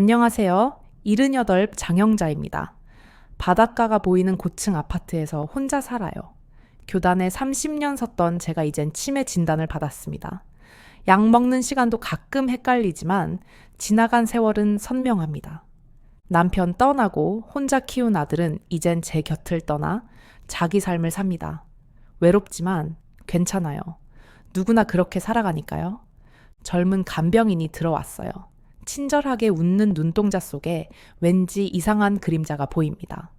안녕하세요. 78 장영자입니다. 바닷가가 보이는 고층 아파트에서 혼자 살아요. 교단에 30년 섰던 제가 이젠 치매 진단을 받았습니다. 약 먹는 시간도 가끔 헷갈리지만 지나간 세월은 선명합니다. 남편 떠나고 혼자 키운 아들은 이젠 제 곁을 떠나 자기 삶을 삽니다. 외롭지만 괜찮아요. 누구나 그렇게 살아가니까요. 젊은 간병인이 들어왔어요. 친절하게 웃는 눈동자 속에 왠지 이상한 그림자가 보입니다.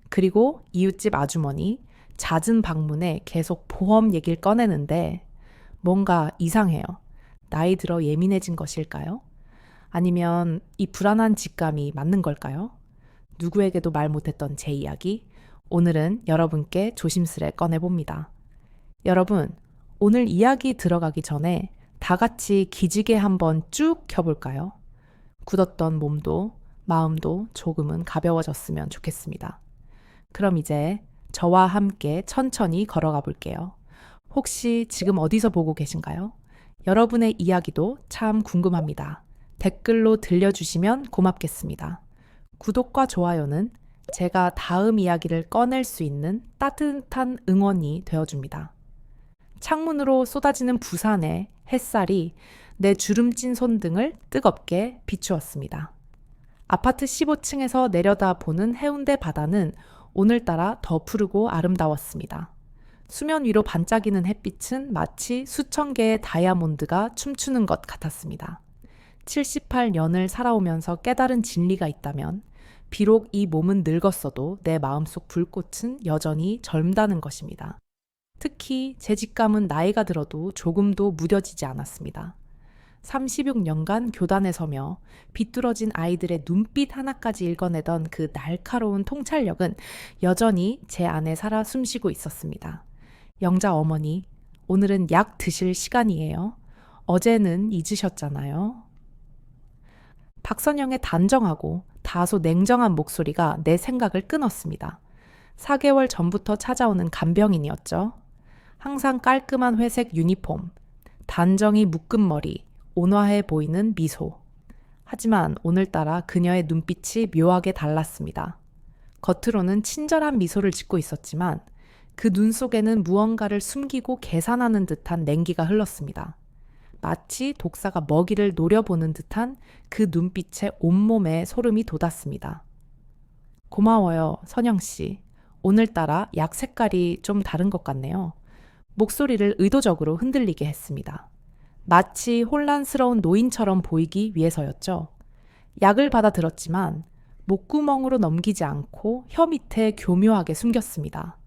그리고 이웃집 아주머니, 잦은 방문에 계속 보험 얘기를 꺼내는데 뭔가 이상해요. 나이 들어 예민해진 것일까요? 아니면 이 불안한 직감이 맞는 걸까요? 누구에게도 말 못했던 제 이야기, 오늘은 여러분께 조심스레 꺼내봅니다. 여러분, 오늘 이야기 들어가기 전에 다 같이 기지개 한번 쭉 켜볼까요? 굳었던 몸도 마음도 조금은 가벼워졌으면 좋겠습니다. 그럼 이제 저와 함께 천천히 걸어가 볼게요. 혹시 지금 어디서 보고 계신가요? 여러분의 이야기도 참 궁금합니다. 댓글로 들려주시면 고맙겠습니다. 구독과 좋아요는 제가 다음 이야기를 꺼낼 수 있는 따뜻한 응원이 되어줍니다. 창문으로 쏟아지는 부산의 햇살이 내 주름진 손등을 뜨겁게 비추었습니다. 아파트 15층에서 내려다보는 해운대 바다는 오늘따라 더 푸르고 아름다웠습니다. 수면 위로 반짝이는 햇빛은 마치 수천 개의 다이아몬드가 춤추는 것 같았습니다. 78년을 살아오면서 깨달은 진리가 있다면 비록 이 몸은 늙었어도 내 마음속 불꽃은 여전히 젊다는 것입니다. 특히 제 직감은 나이가 들어도 조금도 무뎌지지 않았습니다. 36년간 교단에 서며 비뚤어진 아이들의 눈빛 하나까지 읽어내던 그 날카로운 통찰력은 여전히 제 안에 살아 숨쉬고 있었습니다. 영자 어머니, 오늘은 약 드실 시간이에요. 어제는 잊으셨잖아요. 박선영의 단정하고 다소 냉정한 목소리가 내 생각을 끊었습니다. 4개월 전부터 찾아오는 간병인이었죠. 항상 깔끔한 회색 유니폼, 단정히 묶은 머리, 온화해 보이는 미소. 하지만 오늘따라 그녀의 눈빛이 묘하게 달랐습니다. 겉으로는 친절한 미소를 짓고 있었지만 그 눈 속에는 무언가를 숨기고 계산하는 듯한 냉기가 흘렀습니다. 마치 독사가 먹이를 노려보는 듯한 그 눈빛에 온몸에 소름이 돋았습니다. 고마워요, 선영씨. 오늘따라 약 색깔이 좀 다른 것 같네요. 목소리를 의도적으로 흔들리게 했습니다. 마치 혼란스러운 노인처럼 보이기 위해서였죠. 약을 받아 들었지만 목구멍으로 넘기지 않고 혀 밑에 교묘하게 숨겼습니다.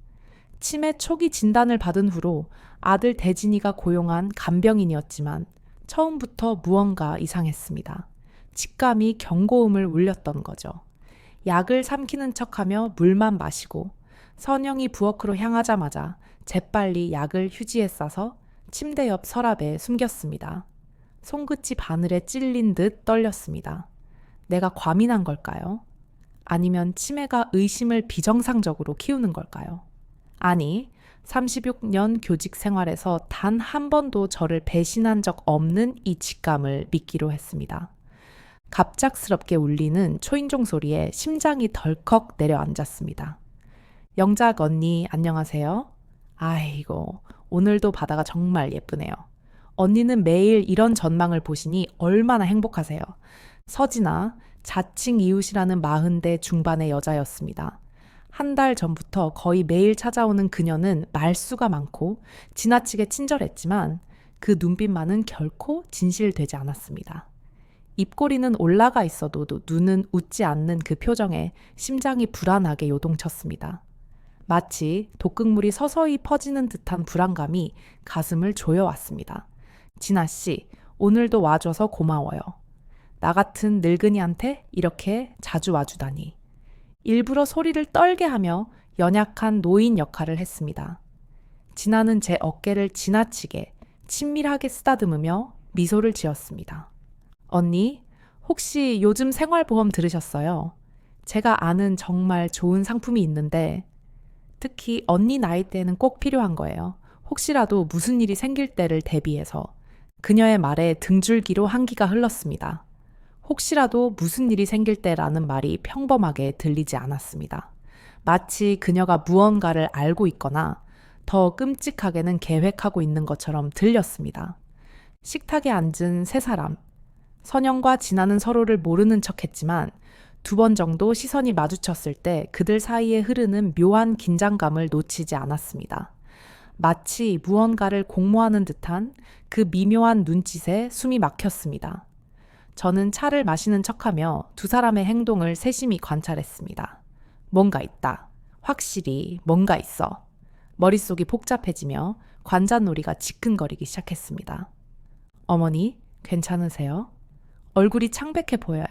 치매 초기 진단을 받은 후로 아들 대진이가 고용한 간병인이었지만 처음부터 무언가 이상했습니다. 직감이 경고음을 울렸던 거죠. 약을 삼키는 척하며 물만 마시고 선영이 부엌으로 향하자마자 재빨리 약을 휴지에 싸서 침대 옆 서랍에 숨겼습니다. 손끝이 바늘에 찔린 듯 떨렸습니다. 내가 과민한 걸까요? 아니면 치매가 의심을 비정상적으로 키우는 걸까요? 아니, 36년 교직 생활에서 단 한 번도 저를 배신한 적 없는 이 직감을 믿기로 했습니다. 갑작스럽게 울리는 초인종 소리에 심장이 덜컥 내려앉았습니다. 영작 언니, 안녕하세요. 아이고, 오늘도 바다가 정말 예쁘네요. 언니는 매일 이런 전망을 보시니 얼마나 행복하세요. 서진아, 자칭 이웃이라는 40대 중반의 여자였습니다. 한 달 전부터 거의 매일 찾아오는 그녀는 말수가 많고 지나치게 친절했지만 그 눈빛만은 결코 진실되지 않았습니다. 입꼬리는 올라가 있어도 눈은 웃지 않는 그 표정에 심장이 불안하게 요동쳤습니다. 마치 독극물이 서서히 퍼지는 듯한 불안감이 가슴을 조여왔습니다. 진아씨, 오늘도 와줘서 고마워요. 나 같은 늙은이한테 이렇게 자주 와주다니. 일부러 소리를 떨게 하며 연약한 노인 역할을 했습니다. 진아는 제 어깨를 지나치게 친밀하게 쓰다듬으며 미소를 지었습니다. 언니, 혹시 요즘 생활보험 들으셨어요? 제가 아는 정말 좋은 상품이 있는데 특히 언니 나이대에는 꼭 필요한 거예요. 혹시라도 무슨 일이 생길 때를 대비해서. 그녀의 말에 등줄기로 한기가 흘렀습니다. 혹시라도 무슨 일이 생길 때라는 말이 평범하게 들리지 않았습니다. 마치 그녀가 무언가를 알고 있거나 더 끔찍하게는 계획하고 있는 것처럼 들렸습니다. 식탁에 앉은 세 사람. 선영과 진아는 서로를 모르는 척했지만 2번 정도 시선이 마주쳤을 때 그들 사이에 흐르는 묘한 긴장감을 놓치지 않았습니다. 마치 무언가를 공모하는 듯한 그 미묘한 눈짓에 숨이 막혔습니다. 저는 차를 마시는 척하며 2 사람의 행동을 세심히 관찰했습니다. 뭔가 있다. 확실히 뭔가 있어. 머릿속이 복잡해지며 관자놀이가 지끈거리기 시작했습니다. 어머니, 괜찮으세요? 얼굴이 창백해 보여요.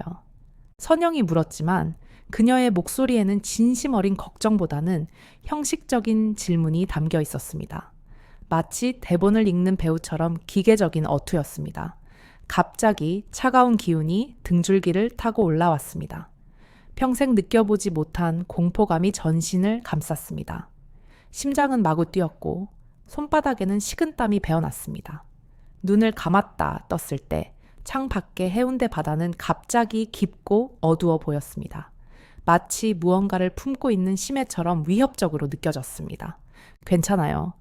선영이 물었지만 그녀의 목소리에는 진심 어린 걱정보다는 형식적인 질문이 담겨 있었습니다. 마치 대본을 읽는 배우처럼 기계적인 어투였습니다. 갑자기 차가운 기운이 등줄기를 타고 올라왔습니다. 평생 느껴보지 못한 공포감이 전신을 감쌌습니다. 심장은 마구 뛰었고 손바닥에는 식은땀이 배어났습니다. 눈을 감았다 떴을 때 창 밖의 해운대 바다는 갑자기 깊고 어두워 보였습니다. 마치 무언가를 품고 있는 심해처럼 위협적으로 느껴졌습니다. 괜찮아요.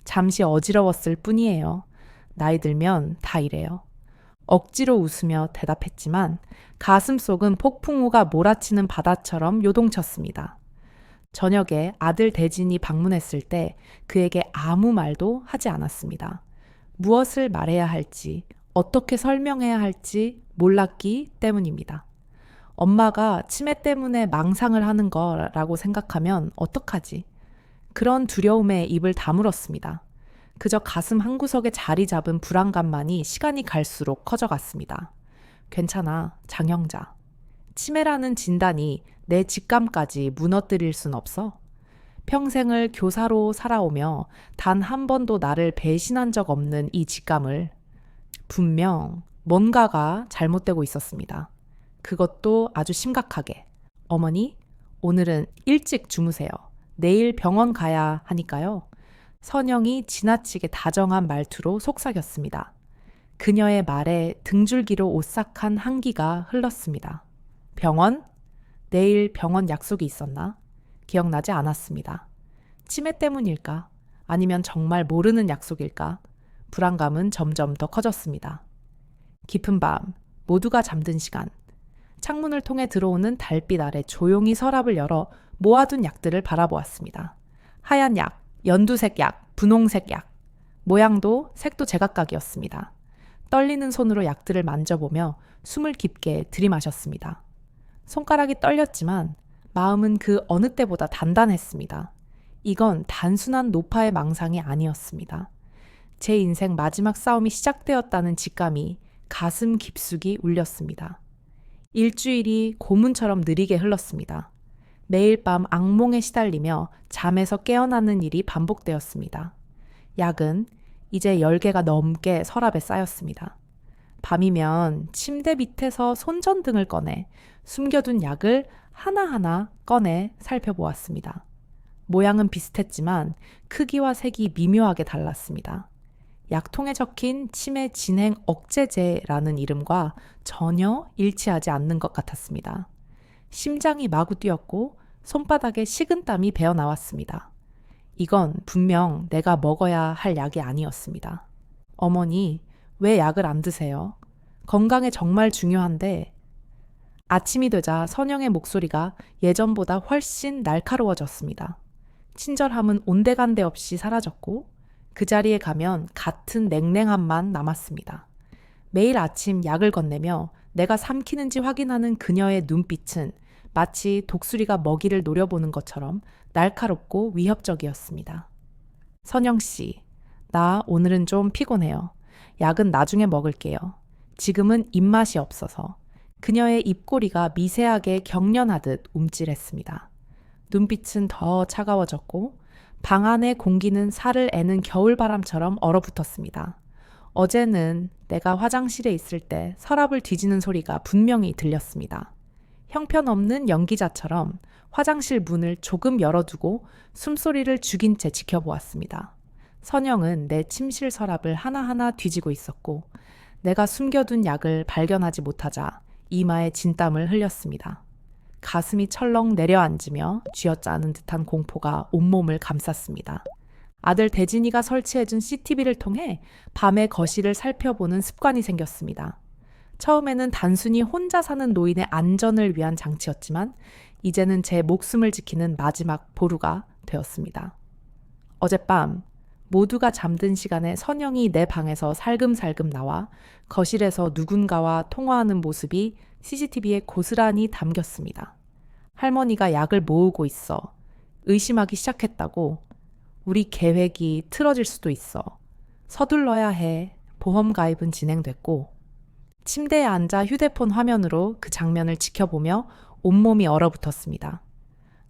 잠시 어지러웠을 뿐이에요. 나이 들면 다 이래요. 억지로 웃으며 대답했지만 가슴속은 폭풍우가 몰아치는 바다처럼 요동쳤습니다. 저녁에 아들 대진이 방문했을 때 그에게 아무 말도 하지 않았습니다. 무엇을 말해야 할지, 어떻게 설명해야 할지 몰랐기 때문입니다. 엄마가 치매 때문에 망상을 하는 거라고 생각하면 어떡하지? 그런 두려움에 입을 다물었습니다. 그저 가슴 한구석에 자리 잡은 불안감만이 시간이 갈수록 커져갔습니다. 괜찮아, 장영자. 치매라는 진단이 내 직감까지 무너뜨릴 순 없어. 평생을 교사로 살아오며 단 한 번도 나를 배신한 적 없는 이 직감을 분명 뭔가가 잘못되고 있었습니다. 그것도 아주 심각하게. 어머니, 오늘은 일찍 주무세요. 내일 병원 가야 하니까요. 선영이 지나치게 다정한 말투로 속삭였습니다. 그녀의 말에 등줄기로 오싹한 한기가 흘렀습니다. 병원? 내일 병원 약속이 있었나? 기억나지 않았습니다. 치매 때문일까? 아니면 정말 모르는 약속일까? 불안감은 점점 더 커졌습니다. 깊은 밤, 모두가 잠든 시간. 창문을 통해 들어오는 달빛 아래 조용히 서랍을 열어 모아둔 약들을 바라보았습니다. 하얀 약, 연두색 약, 분홍색 약. 모양도 색도 제각각이었습니다. 떨리는 손으로 약들을 만져보며 숨을 깊게 들이마셨습니다. 손가락이 떨렸지만 마음은 그 어느 때보다 단단했습니다. 이건 단순한 노파의 망상이 아니었습니다. 제 인생 마지막 싸움이 시작되었다는 직감이 가슴 깊숙이 울렸습니다. 일주일이 고문처럼 느리게 흘렀습니다. 매일 밤 악몽에 시달리며 잠에서 깨어나는 일이 반복되었습니다. 약은 이제 10개가 넘게 서랍에 쌓였습니다. 밤이면 침대 밑에서 손전등을 꺼내 숨겨둔 약을 하나하나 꺼내 살펴보았습니다. 모양은 비슷했지만 크기와 색이 미묘하게 달랐습니다. 약통에 적힌 치매 진행 억제제라는 이름과 전혀 일치하지 않는 것 같았습니다. 심장이 마구 뛰었고 손바닥에 식은땀이 배어 나왔습니다. 이건 분명 내가 먹어야 할 약이 아니었습니다. 어머니, 왜 약을 안 드세요? 건강에 정말 중요한데. 아침이 되자 선영의 목소리가 예전보다 훨씬 날카로워졌습니다. 친절함은 온데간데 없이 사라졌고 그 자리에 가면 같은 냉랭함만 남았습니다. 매일 아침 약을 건네며 내가 삼키는지 확인하는 그녀의 눈빛은 마치 독수리가 먹이를 노려보는 것처럼 날카롭고 위협적이었습니다. 선영 씨, 나 오늘은 좀 피곤해요. 약은 나중에 먹을게요. 지금은 입맛이 없어서. 그녀의 입꼬리가 미세하게 경련하듯 움찔했습니다. 눈빛은 더 차가워졌고 방 안의 공기는 살을 애는 겨울바람처럼 얼어붙었습니다. 어제는 내가 화장실에 있을 때 서랍을 뒤지는 소리가 분명히 들렸습니다. 형편없는 연기자처럼 화장실 문을 조금 열어두고 숨소리를 죽인 채 지켜보았습니다. 선영은 내 침실 서랍을 하나하나 뒤지고 있었고 내가 숨겨둔 약을 발견하지 못하자 이마에 진땀을 흘렸습니다. 가슴이 철렁 내려앉으며 쥐어짜는 듯한 공포가 온몸을 감쌌습니다. 아들 대진이가 설치해준 CCTV를 통해 밤에 거실을 살펴보는 습관이 생겼습니다. 처음에는 단순히 혼자 사는 노인의 안전을 위한 장치였지만 이제는 제 목숨을 지키는 마지막 보루가 되었습니다. 어젯밤 모두가 잠든 시간에 선영이 내 방에서 살금살금 나와 거실에서 누군가와 통화하는 모습이 CCTV에 고스란히 담겼습니다. 할머니가 약을 모으고 있어 의심하기 시작했다고. 우리 계획이 틀어질 수도 있어. 서둘러야 해. 보험 가입은 진행됐고. 침대에 앉아 휴대폰 화면으로 그 장면을 지켜보며 온몸이 얼어붙었습니다.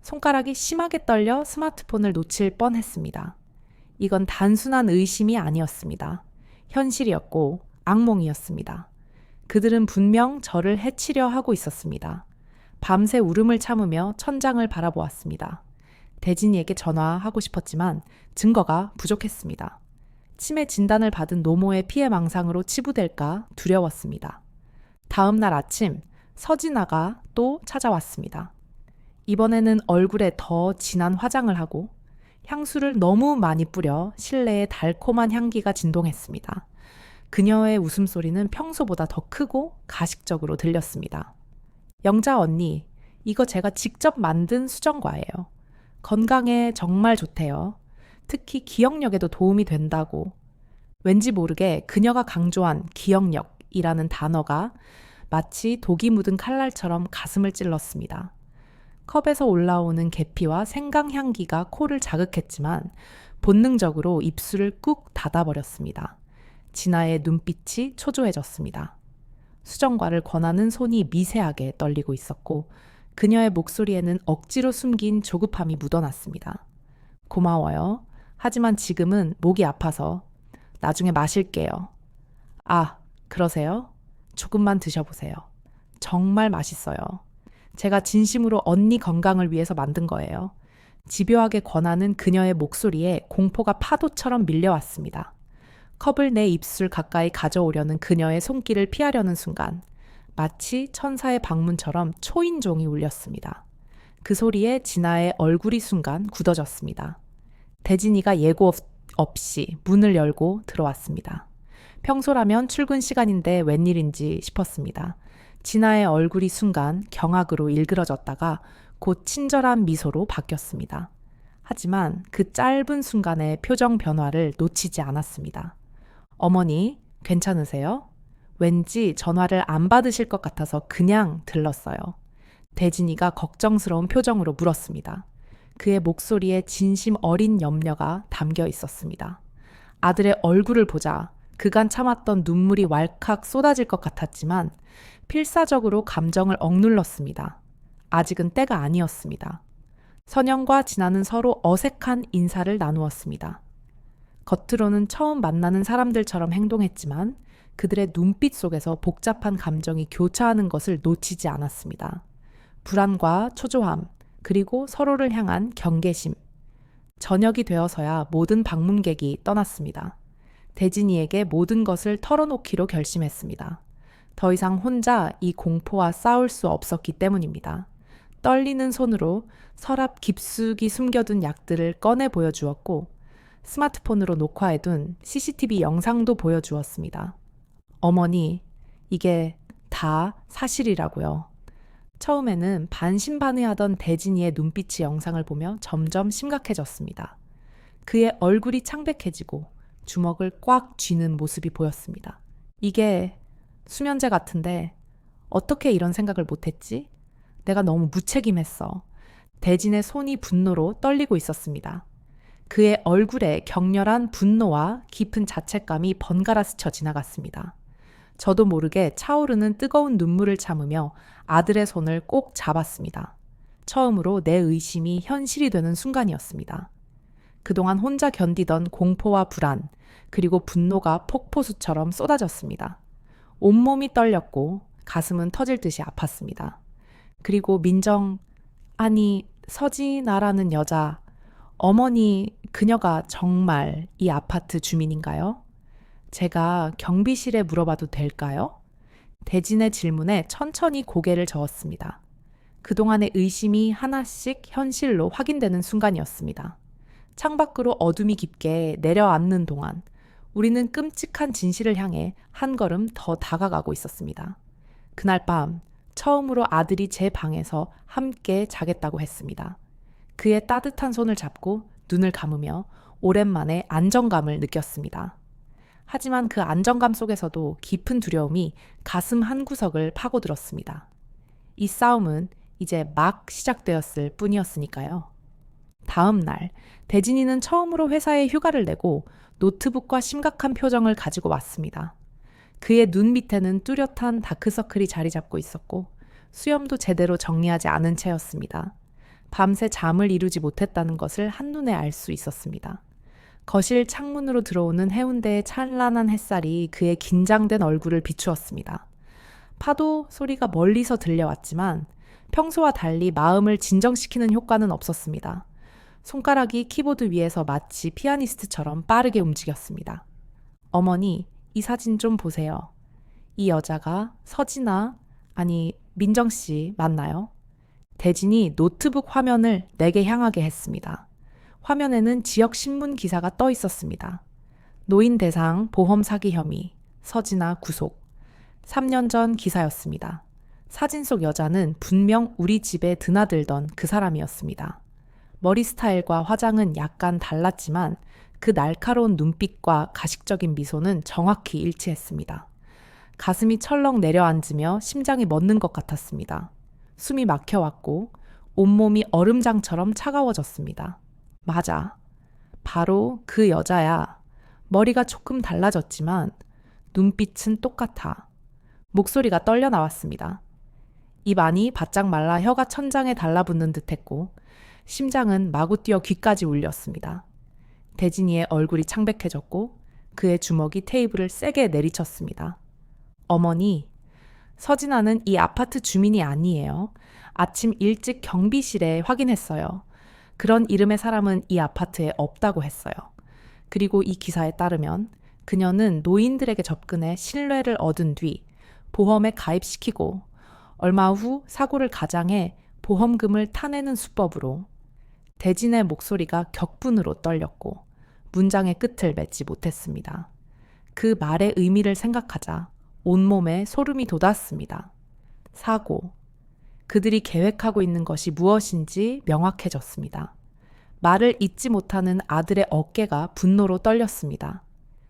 손가락이 심하게 떨려 스마트폰을 놓칠 뻔했습니다. 이건 단순한 의심이 아니었습니다. 현실이었고 악몽이었습니다. 그들은 분명 저를 해치려 하고 있었습니다. 밤새 울음을 참으며 천장을 바라보았습니다. 대진이에게 전화하고 싶었지만 증거가 부족했습니다. 치매 진단을 받은 노모의 피해 망상으로 치부될까 두려웠습니다. 다음 날 아침 서진아가 또 찾아왔습니다. 이번에는 얼굴에 더 진한 화장을 하고 향수를 너무 많이 뿌려 실내에 달콤한 향기가 진동했습니다. 그녀의 웃음소리는 평소보다 더 크고 가식적으로 들렸습니다. 영자 언니, 이거 제가 직접 만든 수정과예요. 건강에 정말 좋대요. 특히 기억력에도 도움이 된다고. 왠지 모르게 그녀가 강조한 기억력이라는 단어가 마치 독이 묻은 칼날처럼 가슴을 찔렀습니다. 컵에서 올라오는 계피와 생강 향기가 코를 자극했지만 본능적으로 입술을 꾹 닫아버렸습니다. 진아의 눈빛이 초조해졌습니다. 수정과를 권하는 손이 미세하게 떨리고 있었고 그녀의 목소리에는 억지로 숨긴 조급함이 묻어났습니다. 고마워요. 하지만 지금은 목이 아파서 나중에 마실게요. 아, 그러세요? 조금만 드셔보세요. 정말 맛있어요. 제가 진심으로 언니 건강을 위해서 만든 거예요. 집요하게 권하는 그녀의 목소리에 공포가 파도처럼 밀려왔습니다. 컵을 내 입술 가까이 가져오려는 그녀의 손길을 피하려는 순간 마치 천사의 방문처럼 초인종이 울렸습니다. 그 소리에 진아의 얼굴이 순간 굳어졌습니다. 대진이가 예고 없이 문을 열고 들어왔습니다. 평소라면 출근 시간인데 웬일인지 싶었습니다. 진아의 얼굴이 순간 경악으로 일그러졌다가 곧 친절한 미소로 바뀌었습니다. 하지만 그 짧은 순간의 표정 변화를 놓치지 않았습니다. 어머니, 괜찮으세요? 왠지 전화를 안 받으실 것 같아서 그냥 들렀어요. 대진이가 걱정스러운 표정으로 물었습니다. 그의 목소리에 진심 어린 염려가 담겨 있었습니다. 아들의 얼굴을 보자 그간 참았던 눈물이 왈칵 쏟아질 것 같았지만 필사적으로 감정을 억눌렀습니다. 아직은 때가 아니었습니다. 선영과 진아는 서로 어색한 인사를 나누었습니다. 겉으로는 처음 만나는 사람들처럼 행동했지만 그들의 눈빛 속에서 복잡한 감정이 교차하는 것을 놓치지 않았습니다. 불안과 초조함, 그리고 서로를 향한 경계심. 저녁이 되어서야 모든 방문객이 떠났습니다. 대진이에게 모든 것을 털어놓기로 결심했습니다. 더 이상 혼자 이 공포와 싸울 수 없었기 때문입니다. 떨리는 손으로 서랍 깊숙이 숨겨둔 약들을 꺼내 보여주었고 스마트폰으로 녹화해둔 CCTV 영상도 보여주었습니다. 어머니, 이게 다 사실이라고요. 처음에는 반신반의하던 대진이의 눈빛이 영상을 보며 점점 심각해졌습니다. 그의 얼굴이 창백해지고 주먹을 꽉 쥐는 모습이 보였습니다. 이게 수면제 같은데 어떻게 이런 생각을 못했지? 내가 너무 무책임했어. 대진의 손이 분노로 떨리고 있었습니다. 그의 얼굴에 격렬한 분노와 깊은 자책감이 번갈아 스쳐 지나갔습니다. 저도 모르게 차오르는 뜨거운 눈물을 참으며 아들의 손을 꼭 잡았습니다. 처음으로 내 의심이 현실이 되는 순간이었습니다. 그동안 혼자 견디던 공포와 불안, 그리고 분노가 폭포수처럼 쏟아졌습니다. 온몸이 떨렸고 가슴은 터질 듯이 아팠습니다. 그리고 서진아라는 여자, 어머니, 그녀가 정말 이 아파트 주민인가요? 제가 경비실에 물어봐도 될까요? 대진의 질문에 천천히 고개를 저었습니다. 그동안의 의심이 하나씩 현실로 확인되는 순간이었습니다. 창밖으로 어둠이 깊게 내려앉는 동안 우리는 끔찍한 진실을 향해 한 걸음 더 다가가고 있었습니다. 그날 밤 처음으로 아들이 제 방에서 함께 자겠다고 했습니다. 그의 따뜻한 손을 잡고 눈을 감으며 오랜만에 안정감을 느꼈습니다. 하지만 그 안정감 속에서도 깊은 두려움이 가슴 한구석을 파고들었습니다. 이 싸움은 이제 막 시작되었을 뿐이었으니까요. 다음 날, 대진이는 처음으로 회사에 휴가를 내고 노트북과 심각한 표정을 가지고 왔습니다. 그의 눈 밑에는 뚜렷한 다크서클이 자리 잡고 있었고 수염도 제대로 정리하지 않은 채였습니다. 밤새 잠을 이루지 못했다는 것을 한눈에 알 수 있었습니다. 거실 창문으로 들어오는 해운대의 찬란한 햇살이 그의 긴장된 얼굴을 비추었습니다. 파도 소리가 멀리서 들려왔지만 평소와 달리 마음을 진정시키는 효과는 없었습니다. 손가락이 키보드 위에서 마치 피아니스트처럼 빠르게 움직였습니다. 어머니, 이 사진 좀 보세요. 이 여자가 서진아, 아니 민정 씨 맞나요? 대진이 노트북 화면을 내게 향하게 했습니다. 화면에는 지역 신문 기사가 떠 있었습니다. 노인 대상 보험 사기 혐의, 서진아 구속. 3년 전 기사였습니다. 사진 속 여자는 분명 우리 집에 드나들던 그 사람이었습니다. 머리 스타일과 화장은 약간 달랐지만 그 날카로운 눈빛과 가식적인 미소는 정확히 일치했습니다. 가슴이 철렁 내려앉으며 심장이 멎는 것 같았습니다. 숨이 막혀왔고 온몸이 얼음장처럼 차가워졌습니다. 맞아. 바로 그 여자야. 머리가 조금 달라졌지만 눈빛은 똑같아. 목소리가 떨려 나왔습니다. 입 안이 바짝 말라 혀가 천장에 달라붙는 듯했고 심장은 마구 뛰어 귀까지 울렸습니다. 대진이의 얼굴이 창백해졌고 그의 주먹이 테이블을 세게 내리쳤습니다. 어머니, 서진아는 이 아파트 주민이 아니에요. 아침 일찍 경비실에 확인했어요. 그런 이름의 사람은 이 아파트에 없다고 했어요. 그리고 이 기사에 따르면 그녀는 노인들에게 접근해 신뢰를 얻은 뒤 보험에 가입시키고 얼마 후 사고를 가장해 보험금을 타내는 수법으로. 대진의 목소리가 격분으로 떨렸고 문장의 끝을 맺지 못했습니다. 그 말의 의미를 생각하자 온몸에 소름이 돋았습니다. 사고. 그들이 계획하고 있는 것이 무엇인지 명확해졌습니다. 말을 잇지 못하는 아들의 어깨가 분노로 떨렸습니다.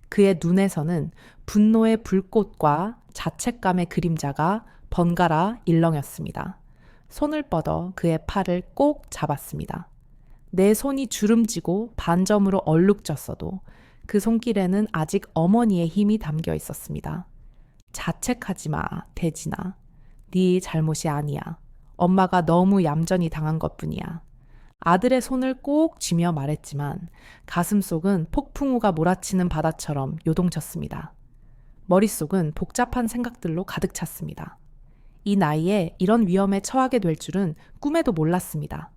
그의 눈에서는 분노의 불꽃과 자책감의 그림자가 번갈아 일렁였습니다. 손을 뻗어 그의 팔을 꼭 잡았습니다. 내 손이 주름지고 반점으로 얼룩졌어도 그 손길에는 아직 어머니의 힘이 담겨 있었습니다. 자책하지 마, 대진아. 네 잘못이 아니야. 엄마가 너무 얌전히 당한 것뿐이야. 아들의 손을 꼭 쥐며 말했지만 가슴속은 폭풍우가 몰아치는 바다처럼 요동쳤습니다. 머릿속은 복잡한 생각들로 가득 찼습니다. 이 나이에 이런 위험에 처하게 될 줄은 꿈에도 몰랐습니다.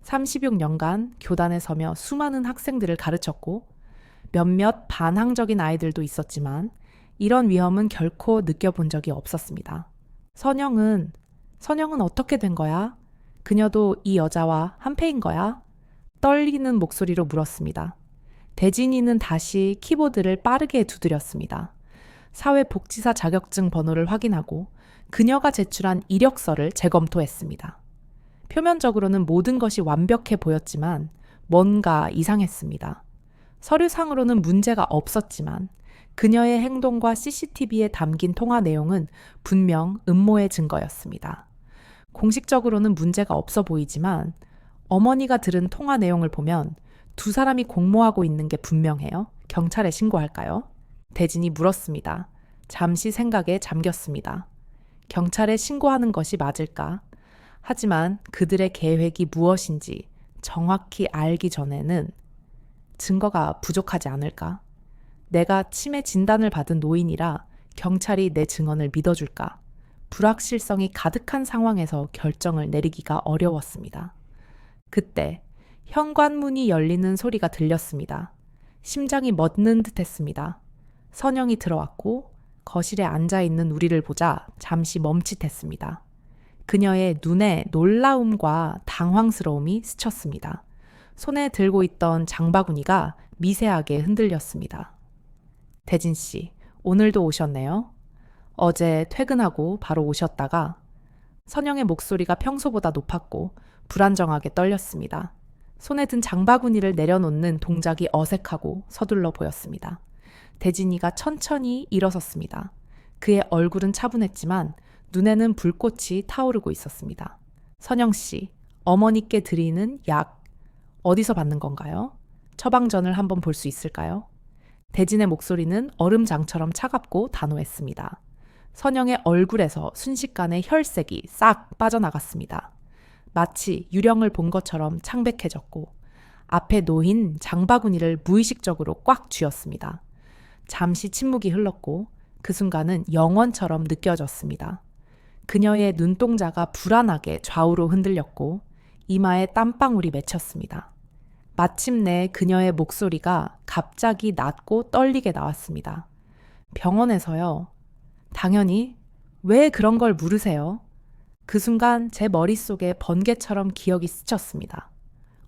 30여 년간 교단에 서며 수많은 학생들을 가르쳤고 몇몇 반항적인 아이들도 있었지만 이런 위험은 결코 느껴본 적이 없었습니다. 선영은 어떻게 된 거야? 그녀도 이 여자와 한패인 거야? 떨리는 목소리로 물었습니다. 대진이는 다시 키보드를 빠르게 두드렸습니다. 사회복지사 자격증 번호를 확인하고 그녀가 제출한 이력서를 재검토했습니다. 표면적으로는 모든 것이 완벽해 보였지만 뭔가 이상했습니다. 서류상으로는 문제가 없었지만 그녀의 행동과 CCTV에 담긴 통화 내용은 분명 음모의 증거였습니다. 공식적으로는 문제가 없어 보이지만 어머니가 들은 통화 내용을 보면 두 사람이 공모하고 있는 게 분명해요. 경찰에 신고할까요? 대진이 물었습니다. 잠시 생각에 잠겼습니다. 경찰에 신고하는 것이 맞을까? 하지만 그들의 계획이 무엇인지 정확히 알기 전에는 증거가 부족하지 않을까? 내가 치매 진단을 받은 노인이라 경찰이 내 증언을 믿어줄까? 불확실성이 가득한 상황에서 결정을 내리기가 어려웠습니다. 그때 현관문이 열리는 소리가 들렸습니다. 심장이 멎는 듯했습니다. 선영이 들어왔고 거실에 앉아있는 우리를 보자 잠시 멈칫했습니다. 그녀의 눈에 놀라움과 당황스러움이 스쳤습니다. 손에 들고 있던 장바구니가 미세하게 흔들렸습니다. 대진 씨, 오늘도 오셨네요. 어제 퇴근하고 바로 오셨다가 선영의 목소리가 평소보다 높았고 불안정하게 떨렸습니다. 손에 든 장바구니를 내려놓는 동작이 어색하고 서둘러 보였습니다. 대진이가 천천히 일어섰습니다. 그의 얼굴은 차분했지만 눈에는 불꽃이 타오르고 있었습니다. 선영 씨, 어머니께 드리는 약 어디서 받는 건가요? 처방전을 한번 볼 수 있을까요? 대진의 목소리는 얼음장처럼 차갑고 단호했습니다. 선영의 얼굴에서 순식간에 혈색이 싹 빠져나갔습니다. 마치 유령을 본 것처럼 창백해졌고 앞에 놓인 장바구니를 무의식적으로 꽉 쥐었습니다. 잠시 침묵이 흘렀고 그 순간은 영원처럼 느껴졌습니다. 그녀의 눈동자가 불안하게 좌우로 흔들렸고 이마에 땀방울이 맺혔습니다. 마침내 그녀의 목소리가 갑자기 낮고 떨리게 나왔습니다. 병원에서요. 당연히 왜 그런 걸 물으세요? 그 순간 제 머릿속에 번개처럼 기억이 스쳤습니다.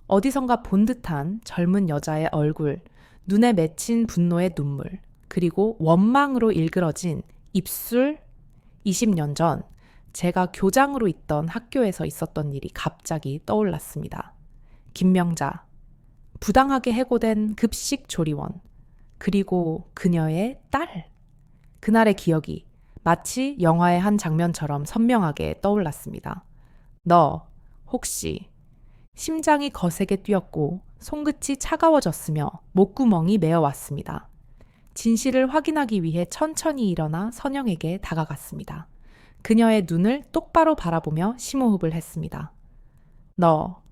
어디선가 본 듯한 젊은 여자의 얼굴, 눈에 맺힌 분노의 눈물, 그리고 원망으로 일그러진 입술. 20년 전 제가 교장으로 있던 학교에서 있었던 일이 갑자기 떠올랐습니다. 김명자, 부당하게 해고된 급식 조리원, 그리고 그녀의 딸. 그날의 기억이 마치 영화의 한 장면처럼 선명하게 떠올랐습니다. 너 혹시 심장이 거세게 뛰었고 손끝이 차가워졌으며 목구멍이 메어왔습니다. 진실을 확인하기 위해 천천히 일어나 선영에게 다가갔습니다. 그녀의 눈을 똑바로 바라보며 심호흡을 했습니다. 너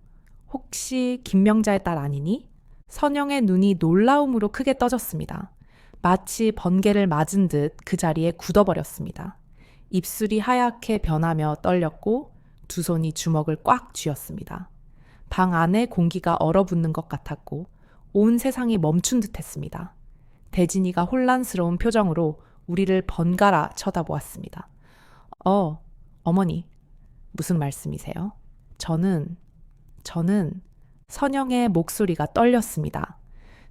혹시 김명자의 딸 아니니? 선영의 눈이 놀라움으로 크게 떠졌습니다. 마치 번개를 맞은 듯 그 자리에 굳어버렸습니다. 입술이 하얗게 변하며 떨렸고 두 손이 주먹을 꽉 쥐었습니다. 방 안에 공기가 얼어붙는 것 같았고 온 세상이 멈춘 듯 했습니다. 대진이가 혼란스러운 표정으로 우리를 번갈아 쳐다보았습니다. 어머니, 무슨 말씀이세요? 저는 선영의 목소리가 떨렸습니다.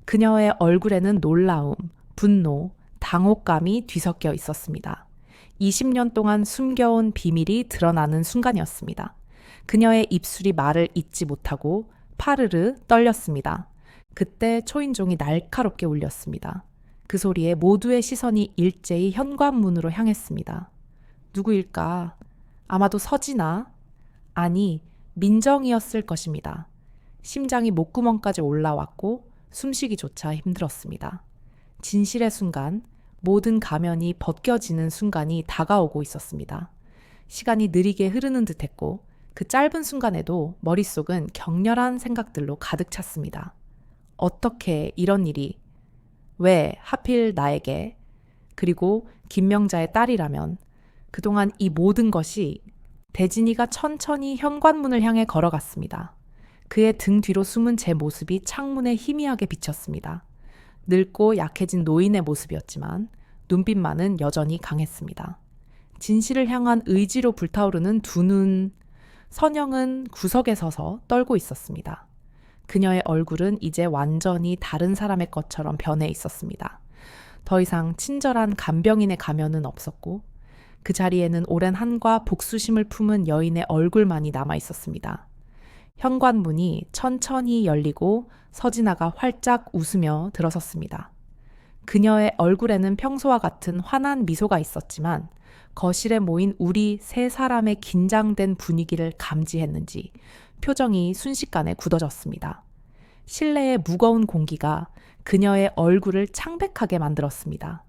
그녀의 얼굴에는 놀라움, 분노, 당혹감이 뒤섞여 있었습니다. 20년 동안 숨겨온 비밀이 드러나는 순간이었습니다. 그녀의 입술이 말을 잇지 못하고 파르르 떨렸습니다. 그때 초인종이 날카롭게 울렸습니다. 그 소리에 모두의 시선이 일제히 현관문으로 향했습니다. 누구일까? 아마도 서진아? 아니, 민정이었을 것입니다. 심장이 목구멍까지 올라왔고 숨쉬기조차 힘들었습니다. 진실의 순간, 모든 가면이 벗겨지는 순간이 다가오고 있었습니다. 시간이 느리게 흐르는 듯했고 그 짧은 순간에도 머릿속은 격렬한 생각들로 가득 찼습니다. 어떻게 이런 일이, 왜 하필 나에게, 그리고 김명자의 딸이라면 그동안 이 모든 것이. 대진이가 천천히 현관문을 향해 걸어갔습니다. 그의 등 뒤로 숨은 제 모습이 창문에 희미하게 비쳤습니다. 늙고 약해진 노인의 모습이었지만 눈빛만은 여전히 강했습니다. 진실을 향한 의지로 불타오르는 두 눈. 선영은 구석에 서서 떨고 있었습니다. 그녀의 얼굴은 이제 완전히 다른 사람의 것처럼 변해 있었습니다. 더 이상 친절한 간병인의 가면은 없었고 그 자리에는 오랜 한과 복수심을 품은 여인의 얼굴만이 남아 있었습니다. 현관문이 천천히 열리고 서진아가 활짝 웃으며 들어섰습니다. 그녀의 얼굴에는 평소와 같은 환한 미소가 있었지만 거실에 모인 우리 세 사람의 긴장된 분위기를 감지했는지 표정이 순식간에 굳어졌습니다. 실내의 무거운 공기가 그녀의 얼굴을 창백하게 만들었습니다.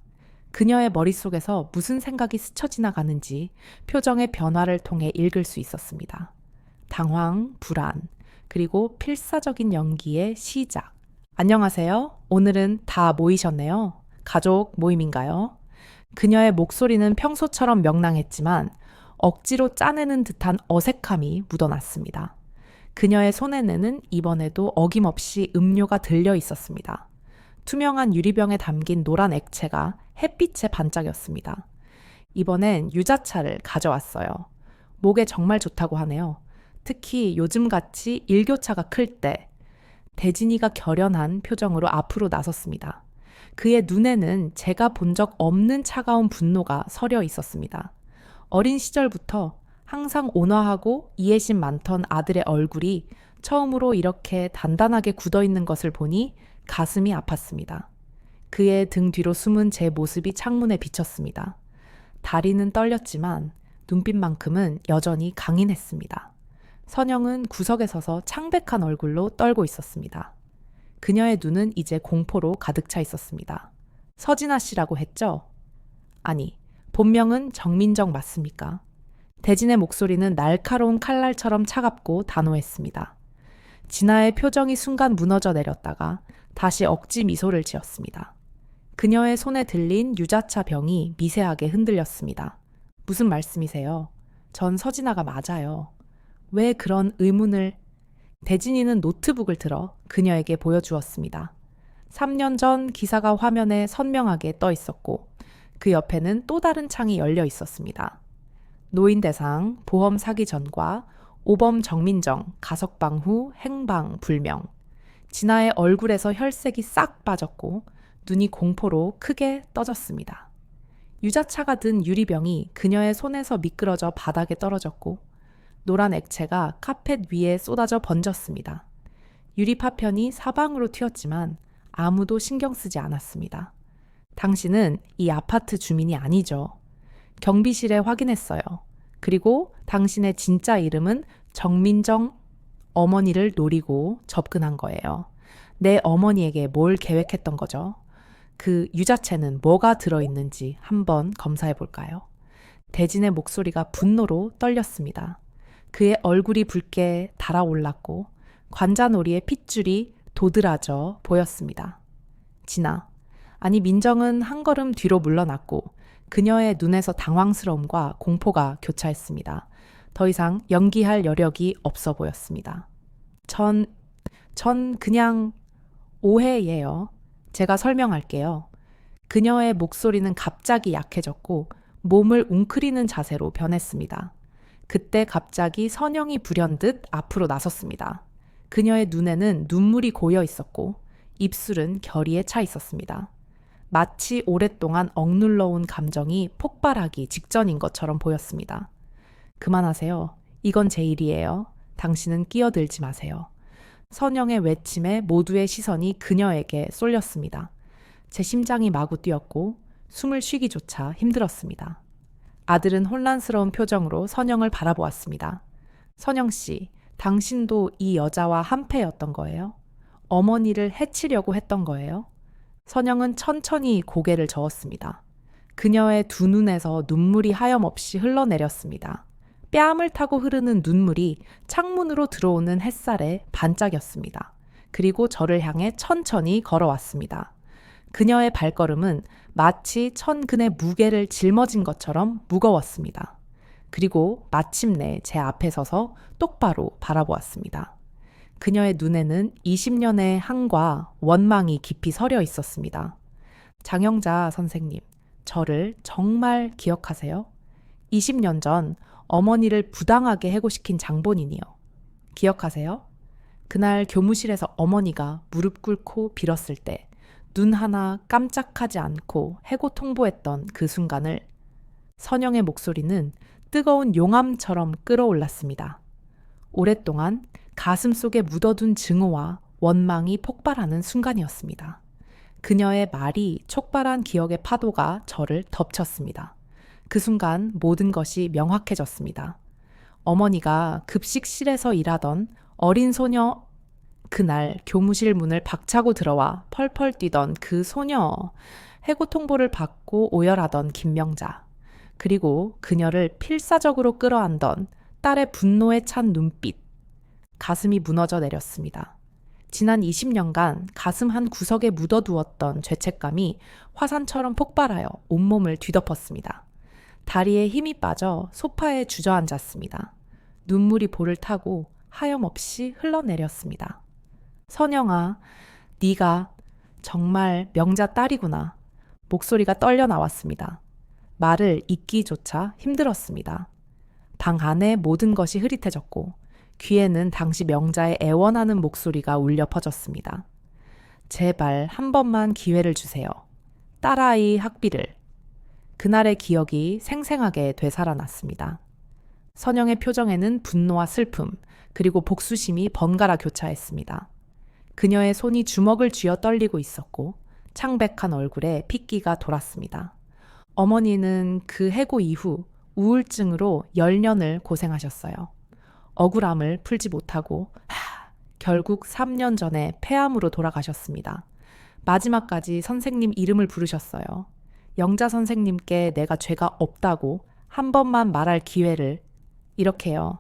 그녀의 머릿속에서 무슨 생각이 스쳐 지나가는지 표정의 변화를 통해 읽을 수 있었습니다. 당황, 불안, 그리고 필사적인 연기의 시작. 안녕하세요. 오늘은 다 모이셨네요. 가족 모임인가요? 그녀의 목소리는 평소처럼 명랑했지만 억지로 짜내는 듯한 어색함이 묻어났습니다. 그녀의 손에는 이번에도 어김없이 음료가 들려 있었습니다. 투명한 유리병에 담긴 노란 액체가 햇빛의 반짝였습니다. 이번엔 유자차를 가져왔어요. 목에 정말 좋다고 하네요. 특히 요즘같이 일교차가 클 때 대진이가 결연한 표정으로 앞으로 나섰습니다. 그의 눈에는 제가 본 적 없는 차가운 분노가 서려 있었습니다. 어린 시절부터 항상 온화하고 이해심 많던 아들의 얼굴이 처음으로 이렇게 단단하게 굳어있는 것을 보니 가슴이 아팠습니다. 그의 등 뒤로 숨은 제 모습이 창문에 비쳤습니다. 다리는 떨렸지만 눈빛만큼은 여전히 강인했습니다. 선영은 구석에 서서 창백한 얼굴로 떨고 있었습니다. 그녀의 눈은 이제 공포로 가득 차 있었습니다. 서진아 씨라고 했죠? 아니, 본명은 정민정 맞습니까? 대진의 목소리는 날카로운 칼날처럼 차갑고 단호했습니다. 진아의 표정이 순간 무너져 내렸다가 다시 억지 미소를 지었습니다. 그녀의 손에 들린 유자차 병이 미세하게 흔들렸습니다. 무슨 말씀이세요? 전 서진아가 맞아요. 왜 그런 의문을... 대진이는 노트북을 들어 그녀에게 보여주었습니다. 3년 전 기사가 화면에 선명하게 떠 있었고 그 옆에는 또 다른 창이 열려 있었습니다. 노인 대상, 보험 사기 전과, 오범 정민정, 가석방 후 행방 불명. 진아의 얼굴에서 혈색이 싹 빠졌고 눈이 공포로 크게 떠졌습니다. 유자차가 든 유리병이 그녀의 손에서 미끄러져 바닥에 떨어졌고 노란 액체가 카펫 위에 쏟아져 번졌습니다. 유리 파편이 사방으로 튀었지만 아무도 신경 쓰지 않았습니다. 당신은 이 아파트 주민이 아니죠. 경비실에 확인했어요. 그리고 당신의 진짜 이름은 정민정 어머니를 노리고 접근한 거예요. 내 어머니에게 뭘 계획했던 거죠? 그 유자채는 뭐가 들어있는지 한번 검사해 볼까요? 대진의 목소리가 분노로 떨렸습니다. 그의 얼굴이 붉게 달아올랐고 관자놀이의 핏줄이 도드라져 보였습니다. 진아, 아니 민정은 한 걸음 뒤로 물러났고 그녀의 눈에서 당황스러움과 공포가 교차했습니다. 더 이상 연기할 여력이 없어 보였습니다. 전 그냥 오해예요. 제가 설명할게요. 그녀의 목소리는 갑자기 약해졌고 몸을 웅크리는 자세로 변했습니다. 그때 갑자기 선영이 불현듯 앞으로 나섰습니다. 그녀의 눈에는 눈물이 고여 있었고 입술은 결의에 차 있었습니다. 마치 오랫동안 억눌러 온 감정이 폭발하기 직전인 것처럼 보였습니다. 그만하세요. 이건 제 일이에요. 당신은 끼어들지 마세요. 선영의 외침에 모두의 시선이 그녀에게 쏠렸습니다. 제 심장이 마구 뛰었고 숨을 쉬기조차 힘들었습니다. 아들은 혼란스러운 표정으로 선영을 바라보았습니다. 선영 씨, 당신도 이 여자와 한패였던 거예요? 어머니를 해치려고 했던 거예요? 선영은 천천히 고개를 저었습니다. 그녀의 두 눈에서 눈물이 하염없이 흘러내렸습니다. 뺨을 타고 흐르는 눈물이 창문으로 들어오는 햇살에 반짝였습니다. 그리고 저를 향해 천천히 걸어왔습니다. 그녀의 발걸음은 마치 천근의 무게를 짊어진 것처럼 무거웠습니다. 그리고 마침내 제 앞에 서서 똑바로 바라보았습니다. 그녀의 눈에는 20년의 한과 원망이 깊이 서려 있었습니다. 장영자 선생님, 저를 정말 기억하세요? 20년 전 어머니를 부당하게 해고시킨 장본인이요. 기억하세요? 그날 교무실에서 어머니가 무릎 꿇고 빌었을 때 눈 하나 깜짝하지 않고 해고 통보했던 그 순간을 선영의 목소리는 뜨거운 용암처럼 끓어올랐습니다. 오랫동안 가슴 속에 묻어둔 증오와 원망이 폭발하는 순간이었습니다. 그녀의 말이 촉발한 기억의 파도가 저를 덮쳤습니다. 그 순간 모든 것이 명확해졌습니다. 어머니가 급식실에서 일하던 어린 소녀, 그날 교무실 문을 박차고 들어와 펄펄 뛰던 그 소녀, 해고 통보를 받고 오열하던 김명자, 그리고 그녀를 필사적으로 끌어안던 딸의 분노에 찬 눈빛, 가슴이 무너져 내렸습니다. 지난 20년간 가슴 한 구석에 묻어두었던 죄책감이 화산처럼 폭발하여 온몸을 뒤덮었습니다. 다리에 힘이 빠져 소파에 주저앉았습니다. 눈물이 볼을 타고 하염없이 흘러내렸습니다. 선영아, 네가 정말 명자 딸이구나. 목소리가 떨려 나왔습니다. 말을 잇기조차 힘들었습니다. 방 안에 모든 것이 흐릿해졌고 귀에는 당시 명자의 애원하는 목소리가 울려 퍼졌습니다. 제발 한 번만 기회를 주세요. 딸아이 학비를. 그날의 기억이 생생하게 되살아났습니다. 선영의 표정에는 분노와 슬픔, 그리고 복수심이 번갈아 교차했습니다. 그녀의 손이 주먹을 쥐어 떨리고 있었고 창백한 얼굴에 핏기가 돌았습니다. 어머니는 그 해고 이후 우울증으로 10년을 고생하셨어요. 억울함을 풀지 못하고 결국 3년 전에 폐암으로 돌아가셨습니다. 마지막까지 선생님 이름을 부르셨어요. 영자 선생님께 내가 죄가 없다고 한 번만 말할 기회를. 이렇게요.